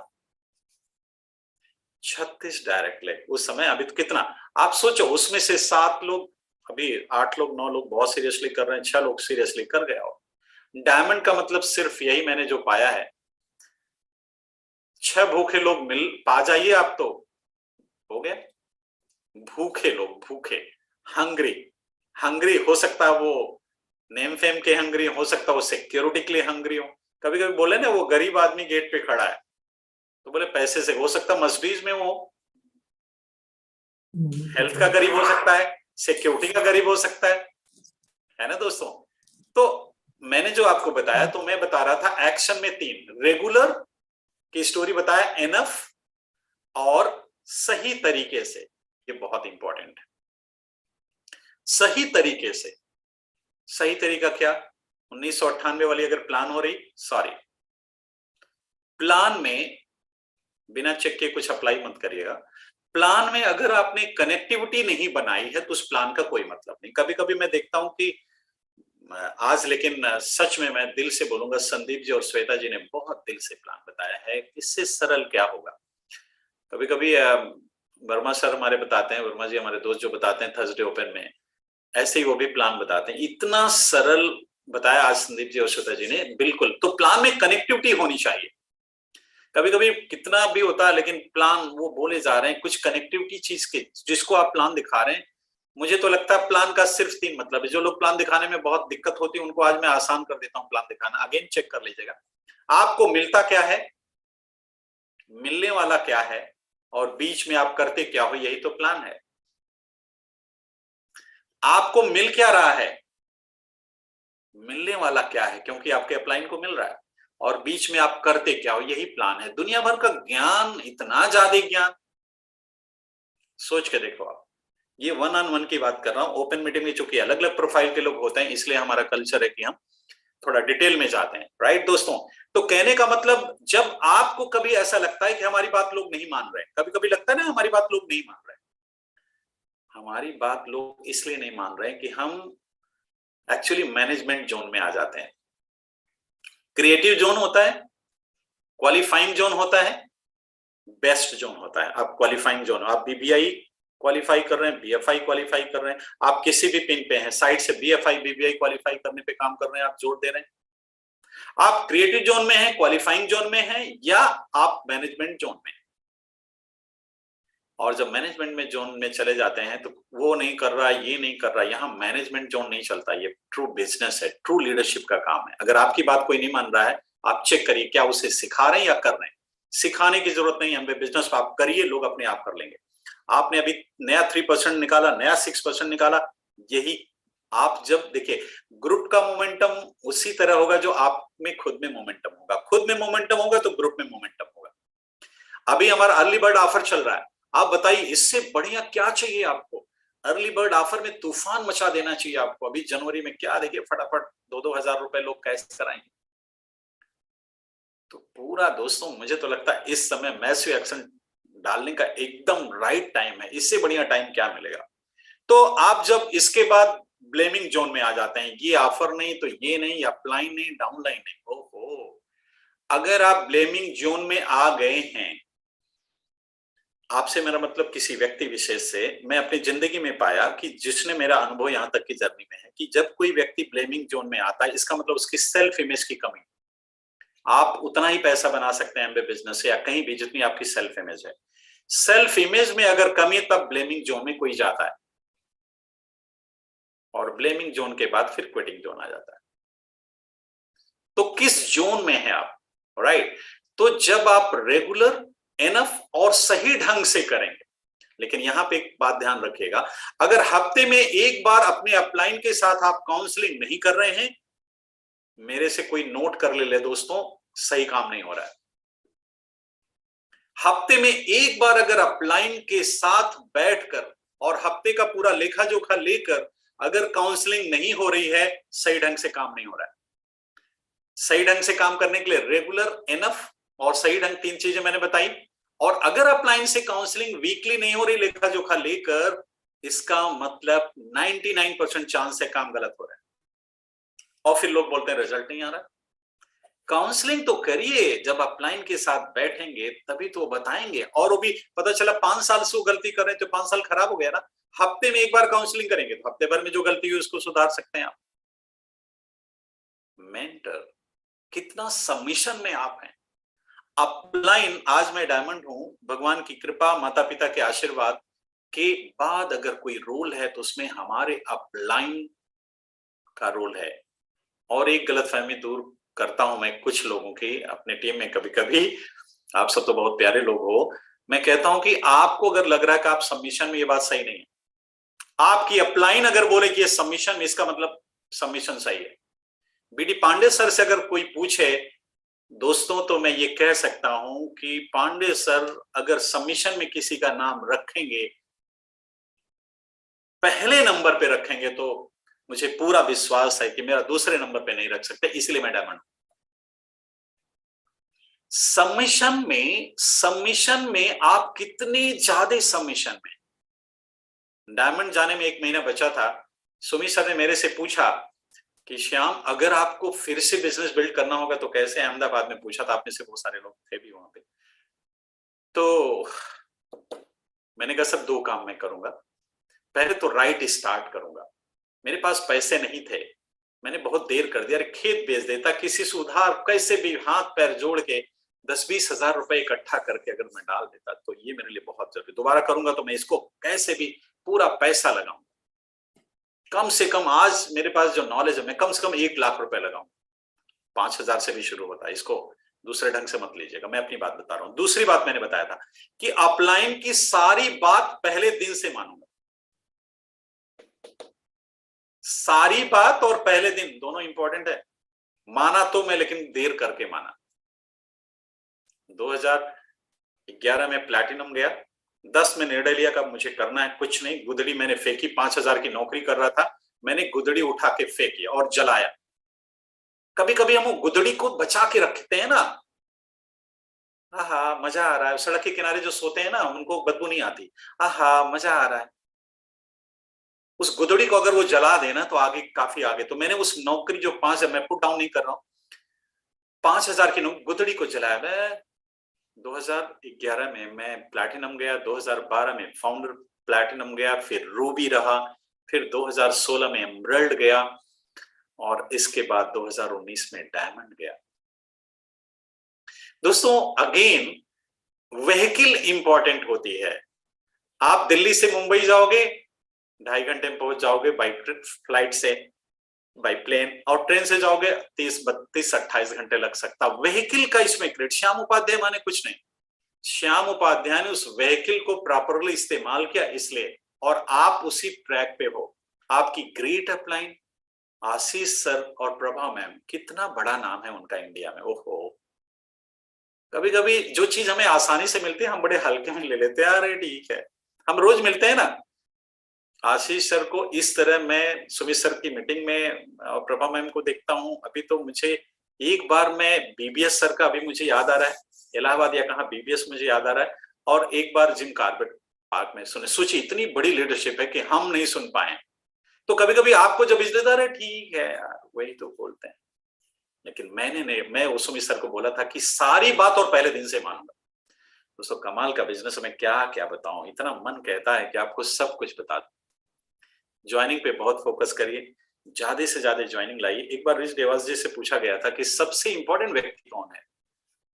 36 डायरेक्ट लेग उस समय, अभी तो कितना आप सोचो, उसमें से 7 लोग, अभी 8 लोग 9 लोग बहुत सीरियसली कर रहे हैं, 6 लोग सीरियसली कर गया हो। डायमंड का मतलब सिर्फ यही मैंने जो पाया है, 6 भूखे लोग मिल पा जाइए आप तो हो गया। भूखे लोग, भूखे, हंग्री, हंग्री हो सकता है वो नेम फेम के हंग्री, हो सकता है वो सिक्योरिटी के लिए हंग्री हो। कभी कभी बोले ना, वो गरीब आदमी गेट पे खड़ा है तो बोले पैसे से, हो सकता मर्सिडीज में वो हेल्थ का गरीब हो सकता है, सिक्योरिटी का गरीब हो सकता है ना दोस्तों। तो मैंने जो आपको बताया, तो मैं बता रहा था एक्शन में 3, रेगुलर, कि स्टोरी बताया एनफ और सही तरीके से। ये बहुत इंपॉर्टेंट है, सही तरीके से। सही तरीका क्या? 1998 वाली अगर प्लान हो रही, सॉरी, प्लान में बिना चेक के कुछ अप्लाई मत करिएगा। प्लान में अगर आपने कनेक्टिविटी नहीं बनाई है तो उस प्लान का कोई मतलब नहीं। कभी कभी मैं देखता हूं कि आज, लेकिन सच में मैं दिल से बोलूंगा, संदीप जी और श्वेता जी ने बहुत दिल से प्लान बताया है। इससे सरल क्या होगा? कभी कभी वर्मा सर हमारे बताते हैं, वर्मा जी हमारे दोस्त जो बताते हैं थर्सडे ओपन में, ऐसे ही वो भी प्लान बताते हैं। इतना सरल बताया आज संदीप जी और श्वेता जी ने। बिल्कुल, तो प्लान में कनेक्टिविटी होनी चाहिए। कभी कभी कितना भी होता है, लेकिन प्लान वो बोले जा रहे हैं कुछ कनेक्टिविटी चीज के, जिसको आप प्लान दिखा रहे हैं। मुझे तो लगता है प्लान का सिर्फ 3 मतलब है। जो लोग प्लान दिखाने में बहुत दिक्कत होती है उनको आज मैं आसान कर देता हूं प्लान दिखाना। अगेन चेक कर लीजिएगा, आपको मिलता क्या है, मिलने वाला क्या है, और बीच में आप करते क्या हो, यही तो प्लान है। आपको मिल क्या रहा है, मिलने वाला क्या है, क्योंकि आपके अपलाइन को मिल रहा है, और बीच में आप करते क्या हो, यही प्लान है। दुनिया भर का ज्ञान, इतना ज्यादा ज्ञान, सोच के देखो आप। ये 1-on-1 की बात कर रहा हूं। ओपन मीटिंग में चूंकि अलग अलग प्रोफाइल के लोग होते हैं, इसलिए हमारा कल्चर है कि हम थोड़ा डिटेल में जाते हैं, राइट दोस्तों? तो कहने का मतलब, जब आपको कभी ऐसा लगता है कि हमारी बात लोग नहीं मान रहे, कभी कभी लगता है ना हमारी बात लोग नहीं मान रहे, हमारी बात लोग इसलिए नहीं मान रहे कि हम एक्चुअली मैनेजमेंट जोन में आ जाते हैं। क्रिएटिव जोन होता है, क्वालिफाइंग जोन होता है, बेस्ट जोन होता है। आप क्वालिफाइंग जोन, आप बीबीआई क्वालिफाई कर रहे हैं, बीएफआई क्वालिफाई कर रहे हैं, आप किसी भी पिन पे हैं, साइड से बीएफआई बीबीआई क्वालिफाई करने पे काम कर रहे हैं, आप जोर दे रहे हैं। आप क्रिएटिव जोन में हैं, क्वालिफाइंग जोन में हैं, या आप मैनेजमेंट जोन में हैं। और जब मैनेजमेंट में जोन में चले जाते हैं तो वो नहीं कर रहा, ये नहीं कर रहा, यहाँ मैनेजमेंट जोन नहीं चलता। ये ट्रू बिजनेस है, ट्रू लीडरशिप का काम है। अगर आपकी बात कोई नहीं मान रहा है, आप चेक करिए क्या उसे सिखा रहे हैं या कर रहे हैं। सिखाने की जरूरत नहीं है, बिजनेस आप करिए, लोग अपने आप कर लेंगे। आपने अभी नया 3% निकाला, नया 6% निकाला, यही आप जब देखिए, ग्रुप का मोमेंटम उसी तरह होगा जो आप में खुद में मोमेंटम होगा। खुद में मोमेंटम होगा तो ग्रुप में मोमेंटम होगा। अभी हमारा अर्ली बर्ड ऑफर चल रहा है, आप बताइए इससे बढ़िया क्या चाहिए आपको? अर्ली बर्ड ऑफर में तूफान मचा देना चाहिए आपको। अभी जनवरी में क्या देखिए, फटाफट 2-2 हजार रुपए लोग कैश कराएंगे। तो पूरा दोस्तों, मुझे तो लगता है इस समय मैसिव एक्शन डालने का एकदम राइट टाइम है। इससे बढ़िया टाइम क्या मिलेगा? तो आप जब इसके बाद ब्लेमिंग जोन में आ जाते हैं, ये ऑफर नहीं तो ये नहीं, अपलाइन नहीं, डाउनलाइन नहीं, ओहो। अगर आप ब्लेमिंग जोन में आ गए हैं, आपसे मेरा मतलब किसी व्यक्ति विशेष से, मैं अपनी जिंदगी में पाया कि जिसने मेरा अनुभव यहां तक की जर्नी में है, कि जब कोई व्यक्ति ब्लेमिंग जोन में आता है, इसका मतलब उसकी सेल्फ इमेज की कमी। आप उतना ही पैसा बना सकते हैं एमबे बिजनेस से या कहीं भी जितनी आपकी सेल्फ इमेज है। सेल्फ इमेज में अगर कमी, तब ब्लेमिंग जोन में कोई जाता है, और ब्लेमिंग जोन के बाद फिर क्विटिंग जोन आ जाता है। तो किस जोन में है आप, राइट? तो जब आप रेगुलर, एनफ और सही ढंग से करेंगे। लेकिन यहां पे एक बात ध्यान रखिएगा, अगर हफ्ते में एक बार अपने अपलाइन के साथ आप काउंसलिंग नहीं कर रहे हैं, मेरे से कोई नोट कर ले दोस्तों, सही काम नहीं हो रहा है। हफ्ते में एक बार अगर अपलाइन के साथ बैठकर और हफ्ते का पूरा लेखा जोखा लेकर अगर काउंसलिंग नहीं हो रही है, सही ढंग से काम नहीं हो रहा है। सही ढंग से काम करने के लिए रेगुलर, एनफ और सही ढंग, 3 चीजें मैंने बताई। और अगर अपलाइन से काउंसलिंग वीकली नहीं हो रही लेखा जोखा लेकर, इसका मतलब 99% चांस है काम गलत हो रहा है। और फिर लोग बोलते हैं रिजल्ट नहीं आ रहा। काउंसलिंग तो करिए, जब अपलाइन के साथ बैठेंगे तभी तो बताएंगे। और वो भी पता चला 5 साल से वो गलती कर रहे हैं तो 5 साल खराब हो गया ना। हफ्ते में एक बार काउंसलिंग करेंगे तो हफ्ते भर में जो गलती हुई उसको सुधार सकते हैं आप। मेंटर, कितना सबमिशन में आप हैं। अपलाइन, आज मैं डायमंड हूं, भगवान की कृपा, माता पिता के आशीर्वाद के बाद अगर कोई रोल है तो उसमें हमारे अपलाइन का रोल है। और एक गलतफहमी दूर करता हूं मैं कुछ लोगों की अपने टीम में। कभी कभी आप सब तो बहुत प्यारे लोग हो, मैं कहता हूं कि आपको अगर लग रहा है कि आप सबमिशन में, ये बात सही नहीं है। आपकी अपलाइन अगर बोले कि ये सबमिशन में, इसका मतलब सबमिशन सही है। बीडी पांडे सर से अगर कोई पूछे दोस्तों तो मैं ये कह सकता हूं कि पांडे सर अगर सबमिशन में किसी का नाम रखेंगे, पहले नंबर पे रखेंगे, तो मुझे पूरा विश्वास है कि मेरा दूसरे नंबर पे नहीं रख सकते, इसलिए मैं डायमंड। सबमिशन में आप कितने ज्यादा सबमिशन में, डायमंड जाने में 1 महीना बचा था। सुमित सर ने मेरे से पूछा कि श्याम अगर आपको फिर से बिजनेस बिल्ड करना होगा तो कैसे, अहमदाबाद में पूछा था, आप में से बहुत सारे लोग थे भी वहां पे। तो मैंने कहा सब 2 काम मैं करूंगा। पहले तो राइट स्टार्ट करूंगा। मेरे पास पैसे नहीं थे, मैंने बहुत देर कर दिया। अरे खेत बेच देता, किसी से उधार कैसे भी हाथ पैर जोड़ के 10-20 हजार रुपए इकट्ठा करके अगर मैं डाल देता, तो ये मेरे लिए बहुत जरूरी। दोबारा करूंगा तो मैं इसको कैसे भी पूरा पैसा लगाऊंगा। कम से कम आज मेरे पास जो नॉलेज है, मैं कम से कम 1 लाख रुपए लगाऊंगा। 5,000 से भी शुरू होता है, इसको दूसरे ढंग से मत लीजिएगा, मैं अपनी बात बता रहा हूं। दूसरी बात मैंने बताया था कि अपलाइन की सारी बात पहले दिन से मानूंगा। सारी बात और पहले दिन दोनों इंपॉर्टेंट है। माना तो मैं, लेकिन देर करके माना। 2011 में प्लैटिनम गया, 10 में निर्णय लिया कि मुझे करना है कुछ नहीं। गुदड़ी मैंने फेंकी, 5,000 की नौकरी कर रहा था, मैंने गुदड़ी उठा के फेंकी और जलाया। कभी कभी हम गुदड़ी को बचा के रखते हैं ना, आहा मजा आ रहा है। सड़क के किनारे जो सोते हैं ना, उनको बदबू नहीं आती, आहा मजा आ रहा है। उस गुदड़ी को अगर वो जला देना तो आगे, काफी आगे। तो मैंने उस नौकरी जो 5 है, मैं पुट डाउन नहीं कर रहा हूं, 5,000 की गुदड़ी को जलाया। मैं 2011 में मैं प्लैटिनम गया, 2012 में फाउंडर प्लैटिनम गया, फिर रूबी रहा, फिर 2016 में एमरल्ड गया, और इसके बाद 2019 में डायमंड गया। दोस्तों अगेन, व्हीकल इंपॉर्टेंट होती है। आप दिल्ली से मुंबई जाओगे, 2.5 घंटे में पहुंच जाओगे बाई फ्लाइट से, बाई प्लेन, और ट्रेन से जाओगे 30-32-28 घंटे लग सकता। व्हीकल का इसमें क्रेडिट श्याम उपाध्याय माने कुछ नहीं, श्याम उपाध्याय ने उस व्हीकल को प्रॉपरली इस्तेमाल किया, इसलिए। और आप उसी ट्रैक पे हो। आपकी ग्रेट अपलाइन, आशीष सर और प्रभा मैम, कितना बड़ा नाम है उनका इंडिया में। ओहो, कभी कभी जो चीज हमें आसानी से मिलती है हम बड़े हल्के में ले लेते हैं, अरे ठीक है, हम रोज मिलते हैं ना। आशीष सर को इस तरह, मैं सुमित सर की मीटिंग में प्रभा मैम को देखता हूं। अभी तो मुझे एक बार मैं बीबीएस सर का, अभी मुझे याद आ रहा है, इलाहाबाद या कहा बीबीएस मुझे याद आ रहा है, और एक बार जिम कार्बेट पार्क में सुने। सोचिए इतनी बड़ी लीडरशिप है कि हम नहीं सुन पाए। तो कभी कभी आपको जब इज्जतदार है, ठीक है यार, वही तो बोलते हैं। लेकिन मैंने नहीं, मैं सुमित सर को बोला था कि सारी बात और पहले दिन से मानूंगा। दोस्तों कमाल का बिजनेस, में क्या क्या बताऊं, इतना मन कहता है कि आपको सब कुछ बता दूं। ज्वाइनिंग पे बहुत फोकस करिए, ज्यादा से ज्यादा ज्वाइनिंग लाइए। एक बार रिच देवास जी से पूछा गया था कि सबसे इंपॉर्टेंट व्यक्ति कौन है,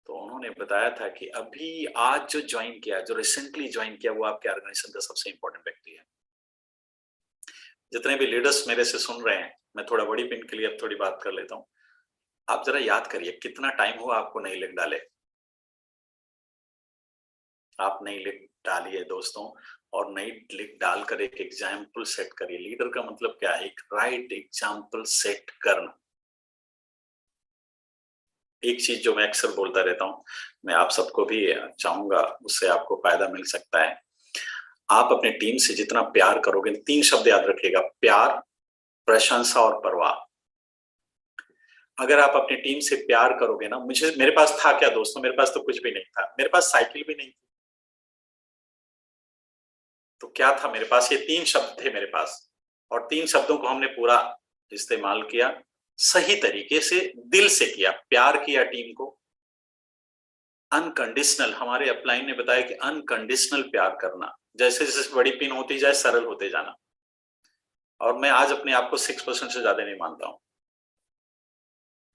तो उन्होंने बताया था कि अभी आज जो ज्वाइन किया, जो रिसेंटली ज्वाइन किया, वो आपके ऑर्गेनाइजेशन का सबसे इंपॉर्टेंट व्यक्ति है। जितने भी लीडर्स मेरे से सुन रहे हैं, मैं थोड़ा बड़ी पिन के लिए अब थोड़ी बात कर लेता हूँ। आप जरा याद करिए, कितना टाइम हुआ आपको नई लिख डाले। आप नई लिख डालिए दोस्तों, और नई लिख डालकर एक एग्जाम्पल सेट करिए। लीडर का मतलब क्या है, एक राइट एग्जाम्पल सेट करना। एक चीज जो मैं अक्सर बोलता रहता हूं, मैं आप सबको भी चाहूंगा, उससे आपको फायदा मिल सकता है। आप अपने टीम से जितना प्यार करोगे, 3 शब्द याद रखिएगा, प्यार, प्रशंसा और परवाह। अगर आप अपनी टीम से प्यार करोगे ना, मेरे पास था क्या दोस्तों, मेरे पास तो कुछ भी नहीं था, मेरे पास साइकिल भी नहीं थी। तो क्या था मेरे पास, ये 3 शब्द थे मेरे पास, और 3 शब्दों को हमने पूरा इस्तेमाल किया, सही तरीके से, दिल से किया, प्यार किया टीम को। अनकंडीशनल, हमारे अपलाइन ने बताया कि अनकंडीशनल प्यार करना, जैसे जैसे बड़ी पिन होती जाए सरल होते जाना। और मैं आज अपने आप को 6% से ज्यादा नहीं मानता हूं।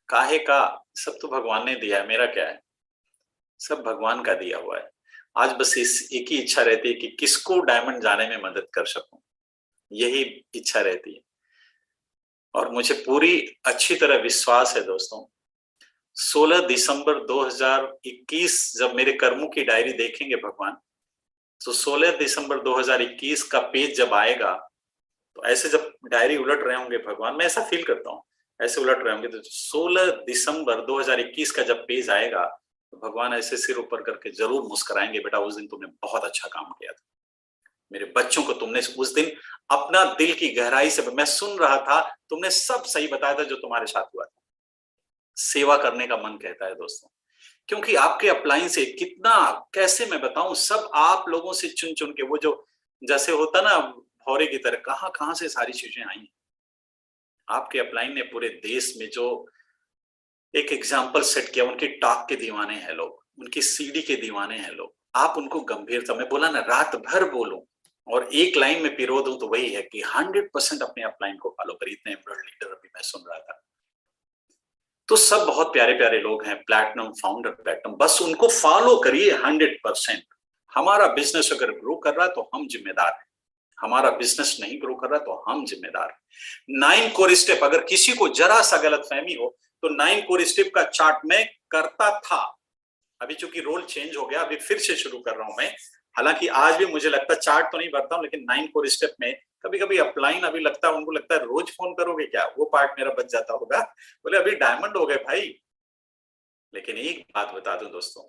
काहे का, सब तो भगवान ने दिया है, मेरा क्या है, सब भगवान का दिया हुआ है। आज बस एक ही इच्छा रहती है कि किसको डायमंड जाने में मदद कर सकूं, यही इच्छा रहती है। और मुझे पूरी अच्छी तरह विश्वास है दोस्तों, 16 दिसंबर 2021 जब मेरे कर्मों की डायरी देखेंगे भगवान, तो 16 दिसंबर 2021 का पेज जब आएगा, तो ऐसे जब डायरी उलट रहे होंगे भगवान, मैं ऐसा फील करता हूँ ऐसे उलट रहे होंगे। तो 16 दिसंबर 2021 का जब पेज आएगा तो भगवान ऐसे सिर ऊपर करके जरूर मुस्कुराएंगे, बेटा उस दिन तुमने बहुत अच्छा काम किया था, मेरे बच्चों को तुमने उस दिन अपना दिल की गहराई से, मैं सुन रहा था, तुमने सब सही बताया था जो तुम्हारे साथ हुआ था। सेवा करने का मन कहता है दोस्तों, क्योंकि आपके अपलाइन से कितना, कैसे मैं बताऊं, सब आप लोगों से चुन चुन के, वो जो जैसे होता ना भौरे की तरह, कहां कहां से सारी चीजें आई। आपके अपलाइन ने पूरे देश में जो एक एग्जाम्पल सेट किया, उनकी टॉक के दीवाने हैं लोग, उनकी सीडी के दीवाने हैं लोग। आप उनको गंभीरता में, बोला ना रात भर बोलूं और एक लाइन में पिरो दूं तो वही है कि 100% अपने अपलाइन को फॉलो करिए। इतने एमरल्ड लीडर अभी मैं सुन रहा था, तो सब बहुत प्यारे प्यारे लोग हैं, प्लैटिनम फाउंडर, प्लैटिनम, बस उनको फॉलो करिए 100%। हमारा बिजनेस अगर ग्रो कर रहा है तो हम जिम्मेदार हैं, हमारा बिजनेस नहीं ग्रो कर रहा तो हम जिम्मेदार हैं। 9 कोर स्टेप, अगर किसी को जरा सा गलत फहमी हो तो 9 कोर स्टेप का चार्ट मैं करता था, अभी चूंकि रोल चेंज हो गया, अभी फिर से शुरू कर रहा हूं मैं। हालांकि आज भी मुझे लगता है चार्ट तो नहीं भरता हूं, लेकिन 9 कोर स्टेप में कभी कभी अपलाइन, अभी लगता है उनको, लगता है रोज फोन करोगे क्या, वो पार्ट मेरा बच जाता होगा। बोले अभी डायमंड हो गए भाई। लेकिन एक बात बता दूं दोस्तों,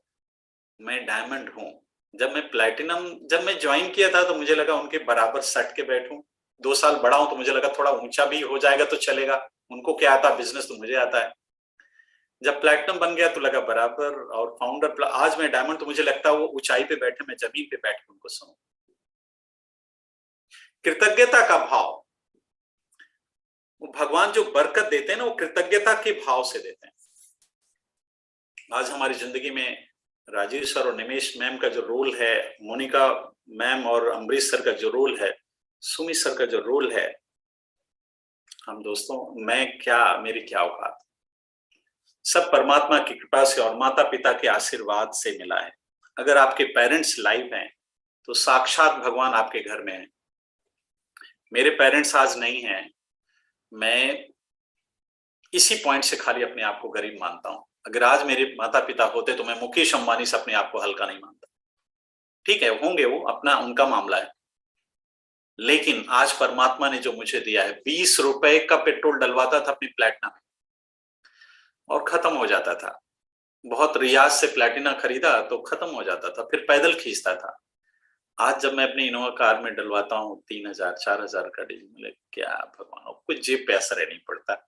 मैं डायमंड हूं। जब मैं ज्वाइन किया था तो मुझे लगा उनके बराबर सट के बैठूं। 2 साल बड़ा हूं तो मुझे लगा थोड़ा ऊंचा भी हो जाएगा तो चलेगा, उनको क्या आता बिजनेस तो मुझे आता है। जब प्लैटिनम बन गया तो लगा बराबर, और फाउंडर, आज मैं डायमंड तो मुझे लगता है वो ऊंचाई पे बैठे, मैं जमीन पे बैठ के उनको सुनूं। कृतज्ञता का भाव, वो भगवान जो बरकत देते हैं ना, वो कृतज्ञता के भाव से देते हैं। आज हमारी जिंदगी में राजेश सर और निमेश मैम का जो रोल है, मोनिका मैम और अमरीश सर का जो रोल है, सुमित सर का जो रोल है, हम दोस्तों, मैं क्या, मेरी क्या औकात, सब परमात्मा की कृपा से और माता पिता के आशीर्वाद से मिला है। अगर आपके पेरेंट्स लाइव हैं तो साक्षात भगवान आपके घर में है। मेरे पेरेंट्स आज नहीं हैं, मैं इसी पॉइंट से खाली अपने आप को गरीब मानता हूं। अगर आज मेरे माता पिता होते तो मैं मुकेश अंबानी से अपने आप को हल्का नहीं मानता। ठीक है, होंगे, वो अपना उनका मामला है, लेकिन आज परमात्मा ने जो मुझे दिया है, 20 रुपए का पेट्रोल डलवाता था अपनी प्लेटिना में और खत्म हो जाता था। बहुत रियाज से प्लेटिना खरीदा तो खत्म हो जाता था, फिर पैदल खींचता था। आज जब मैं अपनी इनोवा कार में डलवाता हूँ 3000 4000 का डीजल, क्या भगवान, कुछ जेब पे असर नहीं पड़ता।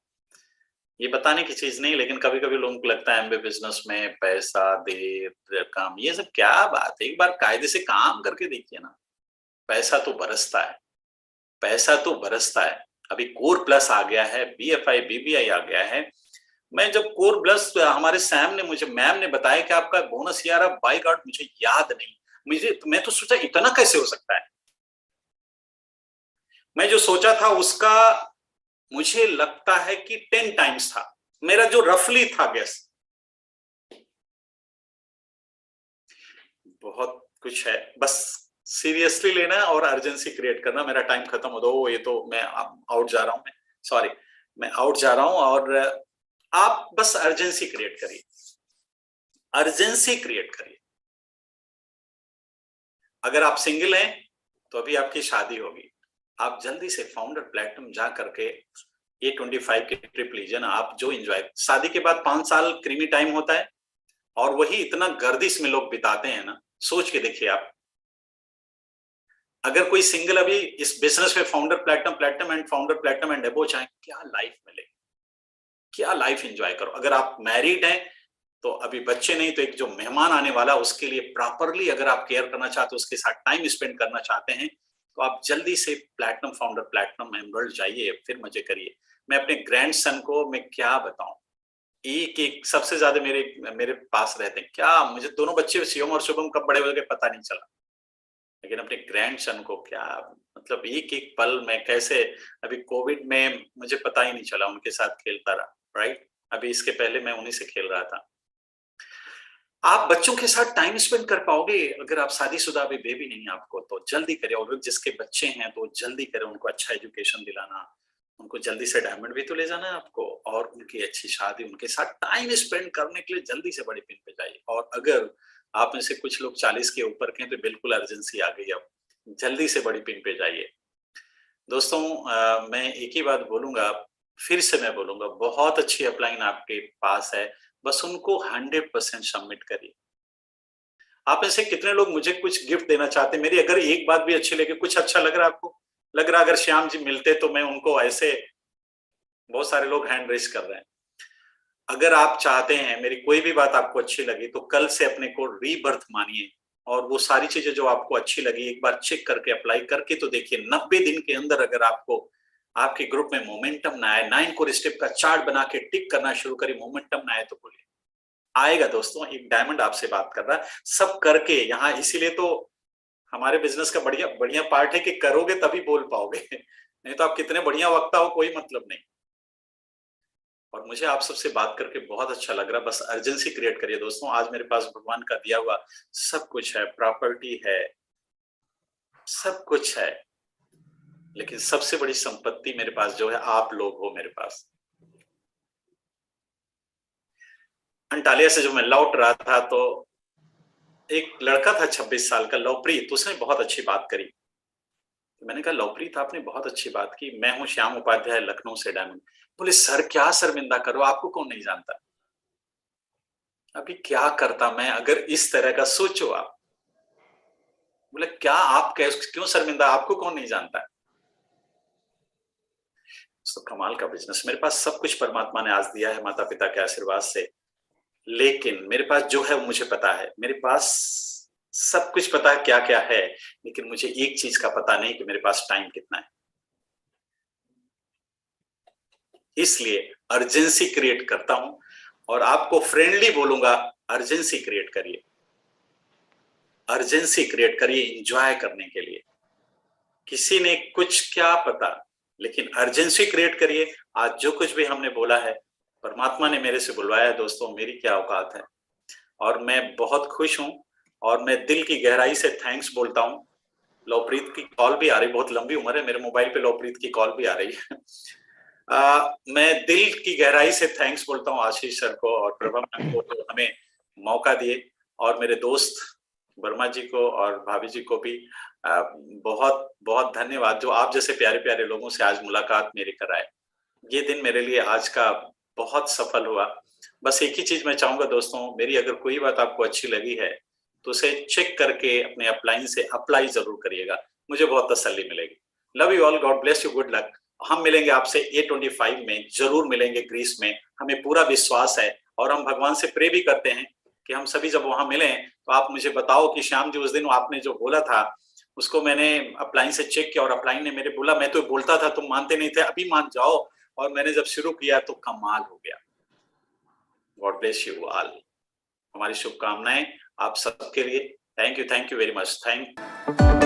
ये बताने की चीज नहीं, लेकिन कभी कभी लोगों को लगता है एमबे बिजनेस में पैसा, देर, काम, ये सब क्या बात है। एक बार कायदे से काम करके देखिए ना, पैसा तो बरसता है, पैसा तो बरसता है। अभी कोर प्लस आ गया है, बीएफआई बीबीआई आ गया है। मैं जब कोर प्लस, हमारे सैम ने मुझे, मैम ने बताया कि आपका बोनस यार बाई गॉड मुझे याद नहीं, मैं तो सोचा इतना कैसे हो सकता है। मैं जो सोचा था उसका मुझे लगता है कि 10 टाइम्स था मेरा जो रफली था गैस। बहुत कुछ है, बस सीरियसली लेना और अर्जेंसी क्रिएट करना। मेरा टाइम खत्म हो दो, ये तो मैं आउट जा रहा हूं, मैं सॉरी, मैं आउट जा रहा हूं। और आप बस अर्जेंसी क्रिएट करिए, अर्जेंसी क्रिएट करिए। अगर आप सिंगल हैं तो अभी आपकी शादी होगी, आप जल्दी से फाउंडर प्लेटिनम जा करके A25 की ट्रिप लीजिए ना। आप जो एंजॉय, शादी के बाद 5 साल क्रीमी टाइम होता है और वही इतना गर्दिश में लोग बिताते हैं ना, सोच के देखिए आप। अगर कोई सिंगल अभी इस बिजनेस में founder platinum, platinum and founder platinum and एबो चाहे, क्या लाइफ मिले, क्या लाइफ एंजॉय करो। अगर आप मैरिड हैं तो अभी बच्चे नहीं तो एक जो मेहमान आने वाला, उसके लिए प्रॉपरली अगर आप केयर करना चाहते हो, उसके साथ टाइम स्पेंड करना चाहते हैं, तो आप जल्दी से प्लैटिनम फाउंडर, प्लैटिनम एमरल्ड जाइए, फिर मजे करिए। मैं अपने ग्रैंड सन को मैं क्या बताऊं, एक एक सबसे ज्यादा मेरे मेरे पास रहते हैं। क्या मुझे दोनों बच्चे शिवम और शुभम कब बड़े हो गए पता नहीं चला, लेकिन अपने ग्रैंड सन को क्या, मतलब एक एक पल में कैसे, अभी कोविड में मुझे पता ही नहीं चला, उनके साथ खेलता रहा, राइट। अभी इसके पहले मैं उन्हीं से खेल रहा था। आप बच्चों के साथ टाइम स्पेंड कर पाओगे। अगर आप शादीशुदा, अभी बेबी नहीं है आपको, तो जल्दी करें। और जिसके बच्चे हैं तो जल्दी करें, उनको अच्छा एजुकेशन दिलाना, उनको जल्दी से डायमंड भी तो ले जाना है आपको, और उनकी अच्छी शादी, उनके साथ टाइम स्पेंड करने के लिए जल्दी से बड़ी पिन पे जाइए। और अगर आप में से कुछ लोग 40 के ऊपर के हैं तो बिल्कुल अर्जेंसी आ गई, अब जल्दी से बड़ी पिन पे जाइए। दोस्तों मैं एक ही बात बोलूंगा, फिर से मैं बोलूंगा, बहुत अच्छी अपलाइन आपके पास है, बस उनको 100% सबमिट करिए। आप में से कितने लोग मुझे कुछ गिफ्ट देना चाहते हैं? मेरी अगर एक बात भी अच्छी लगे, कुछ अच्छा लग रहा है आपको? लग रहा अगर श्याम जी मिलते तो मैं उनको ऐसे, बहुत सारे लोग हैंड रेस कर रहे हैं। अगर आप चाहते हैं मेरी कोई भी बात आपको अच्छी लगी तो कल से अपने को रीबर्थ मानिए, और वो सारी चीजें जो आपको अच्छी लगी एक बार चेक करके अप्लाई करके तो देखिए, 90 दिन के अंदर अगर आपको आपके ग्रुप में मोमेंटम ना आए, 9 कोर स्टेप का चार्ट बना के टिक करना शुरू करिए, मोमेंटम ना आए तो बोलिए आएगा। दोस्तों, एक डायमंड आपसे बात कर रहा है, सब करके यहाँ, इसीलिए तो हमारे बिजनेस का बढ़िया बढ़िया पार्ट है कि करोगे तभी बोल पाओगे नहीं तो आप कितने बढ़िया वक्ता हो, कोई मतलब नहीं। और मुझे आप सबसे बात करके बहुत अच्छा लग रहा है। बस अर्जेंसी क्रिएट करिए दोस्तों। आज मेरे पास भगवान का दिया हुआ सब कुछ है, प्रॉपर्टी है, सब कुछ है, लेकिन सबसे बड़ी संपत्ति मेरे पास जो है, आप लोग हो मेरे पास। अंटालिया से जो मैं लौट रहा था तो एक लड़का था 26 साल का, लवप्रीत, उसने बहुत अच्छी बात करी। तो मैंने कहा, लवप्रीत आपने बहुत अच्छी बात की, मैं हूं श्याम उपाध्याय, लखनऊ से डायमंड। बोले सर क्या शर्मिंदा करो, आपको कौन नहीं जानता। अभी क्या करता मैं अगर इस तरह का, सोचो आप। बोले क्या आप क्यों शर्मिंदा, आपको कौन नहीं जानता है। तो कमाल का बिजनेस, मेरे पास सब कुछ परमात्मा ने आज दिया है माता पिता के आशीर्वाद से, लेकिन मेरे पास जो है वो मुझे पता है, मेरे पास सब कुछ पता है क्या क्या है, लेकिन मुझे एक चीज का पता नहीं कि मेरे पास टाइम कितना है। इसलिए अर्जेंसी क्रिएट करता हूं और आपको फ्रेंडली बोलूंगा, अर्जेंसी क्रिएट करिए, अर्जेंसी क्रिएट करिए एंजॉय करने के लिए। किसी ने कुछ क्या पता, लेकिन अर्जेंसी क्रिएट करिए। आज जो कुछ भी हमने बोला है, परमात्मा ने मेरे से बुलवाया है दोस्तों, मेरी क्या औकात है। और मैं बहुत खुश हूं, और मैं दिल की गहराई से थैंक्स बोलता हूं। लवप्रीत की कॉल भी आ रही, बहुत लंबी उम्र है मेरे मोबाइल पे, लवप्रीत की कॉल भी आ रही है। मैं दिल की गहराई से थैंक्स बोलता हूँ आशीष सर को और प्रभा मैम को, जो हमें मौका दिए, और मेरे दोस्त वर्मा जी को और भाभी जी को भी बहुत बहुत धन्यवाद, जो आप जैसे प्यारे प्यारे लोगों से आज मुलाकात मेरी कराए। ये दिन मेरे लिए आज का बहुत सफल हुआ। बस एक ही चीज मैं चाहूंगा दोस्तों, मेरी अगर कोई बात आपको अच्छी लगी है तो उसे चेक करके अपने अपलाइन से अप्लाई जरूर करिएगा, मुझे बहुत तसल्ली मिलेगी। Love you all, God bless you, good luck. हम मिलेंगे आपसे A25 में, जरूर मिलेंगे ग्रीस में, हमें पूरा विश्वास है, और हम भगवान से प्रे भी करते हैं कि हम सभी जब वहां मिलें तो आप मुझे बताओ कि श्याम जी उस दिन आपने जो बोला था उसको मैंने अपलाइन से चेक किया, और अपलाइन ने मेरे बोला मैं तो बोलता था तुम मानते नहीं थे, अभी मान जाओ। और मैंने जब शुरू किया तो कमाल हो गया। गॉड ब्लेस यू ऑल, हमारी शुभकामनाएं आप सबके लिए। Thank you very much, thank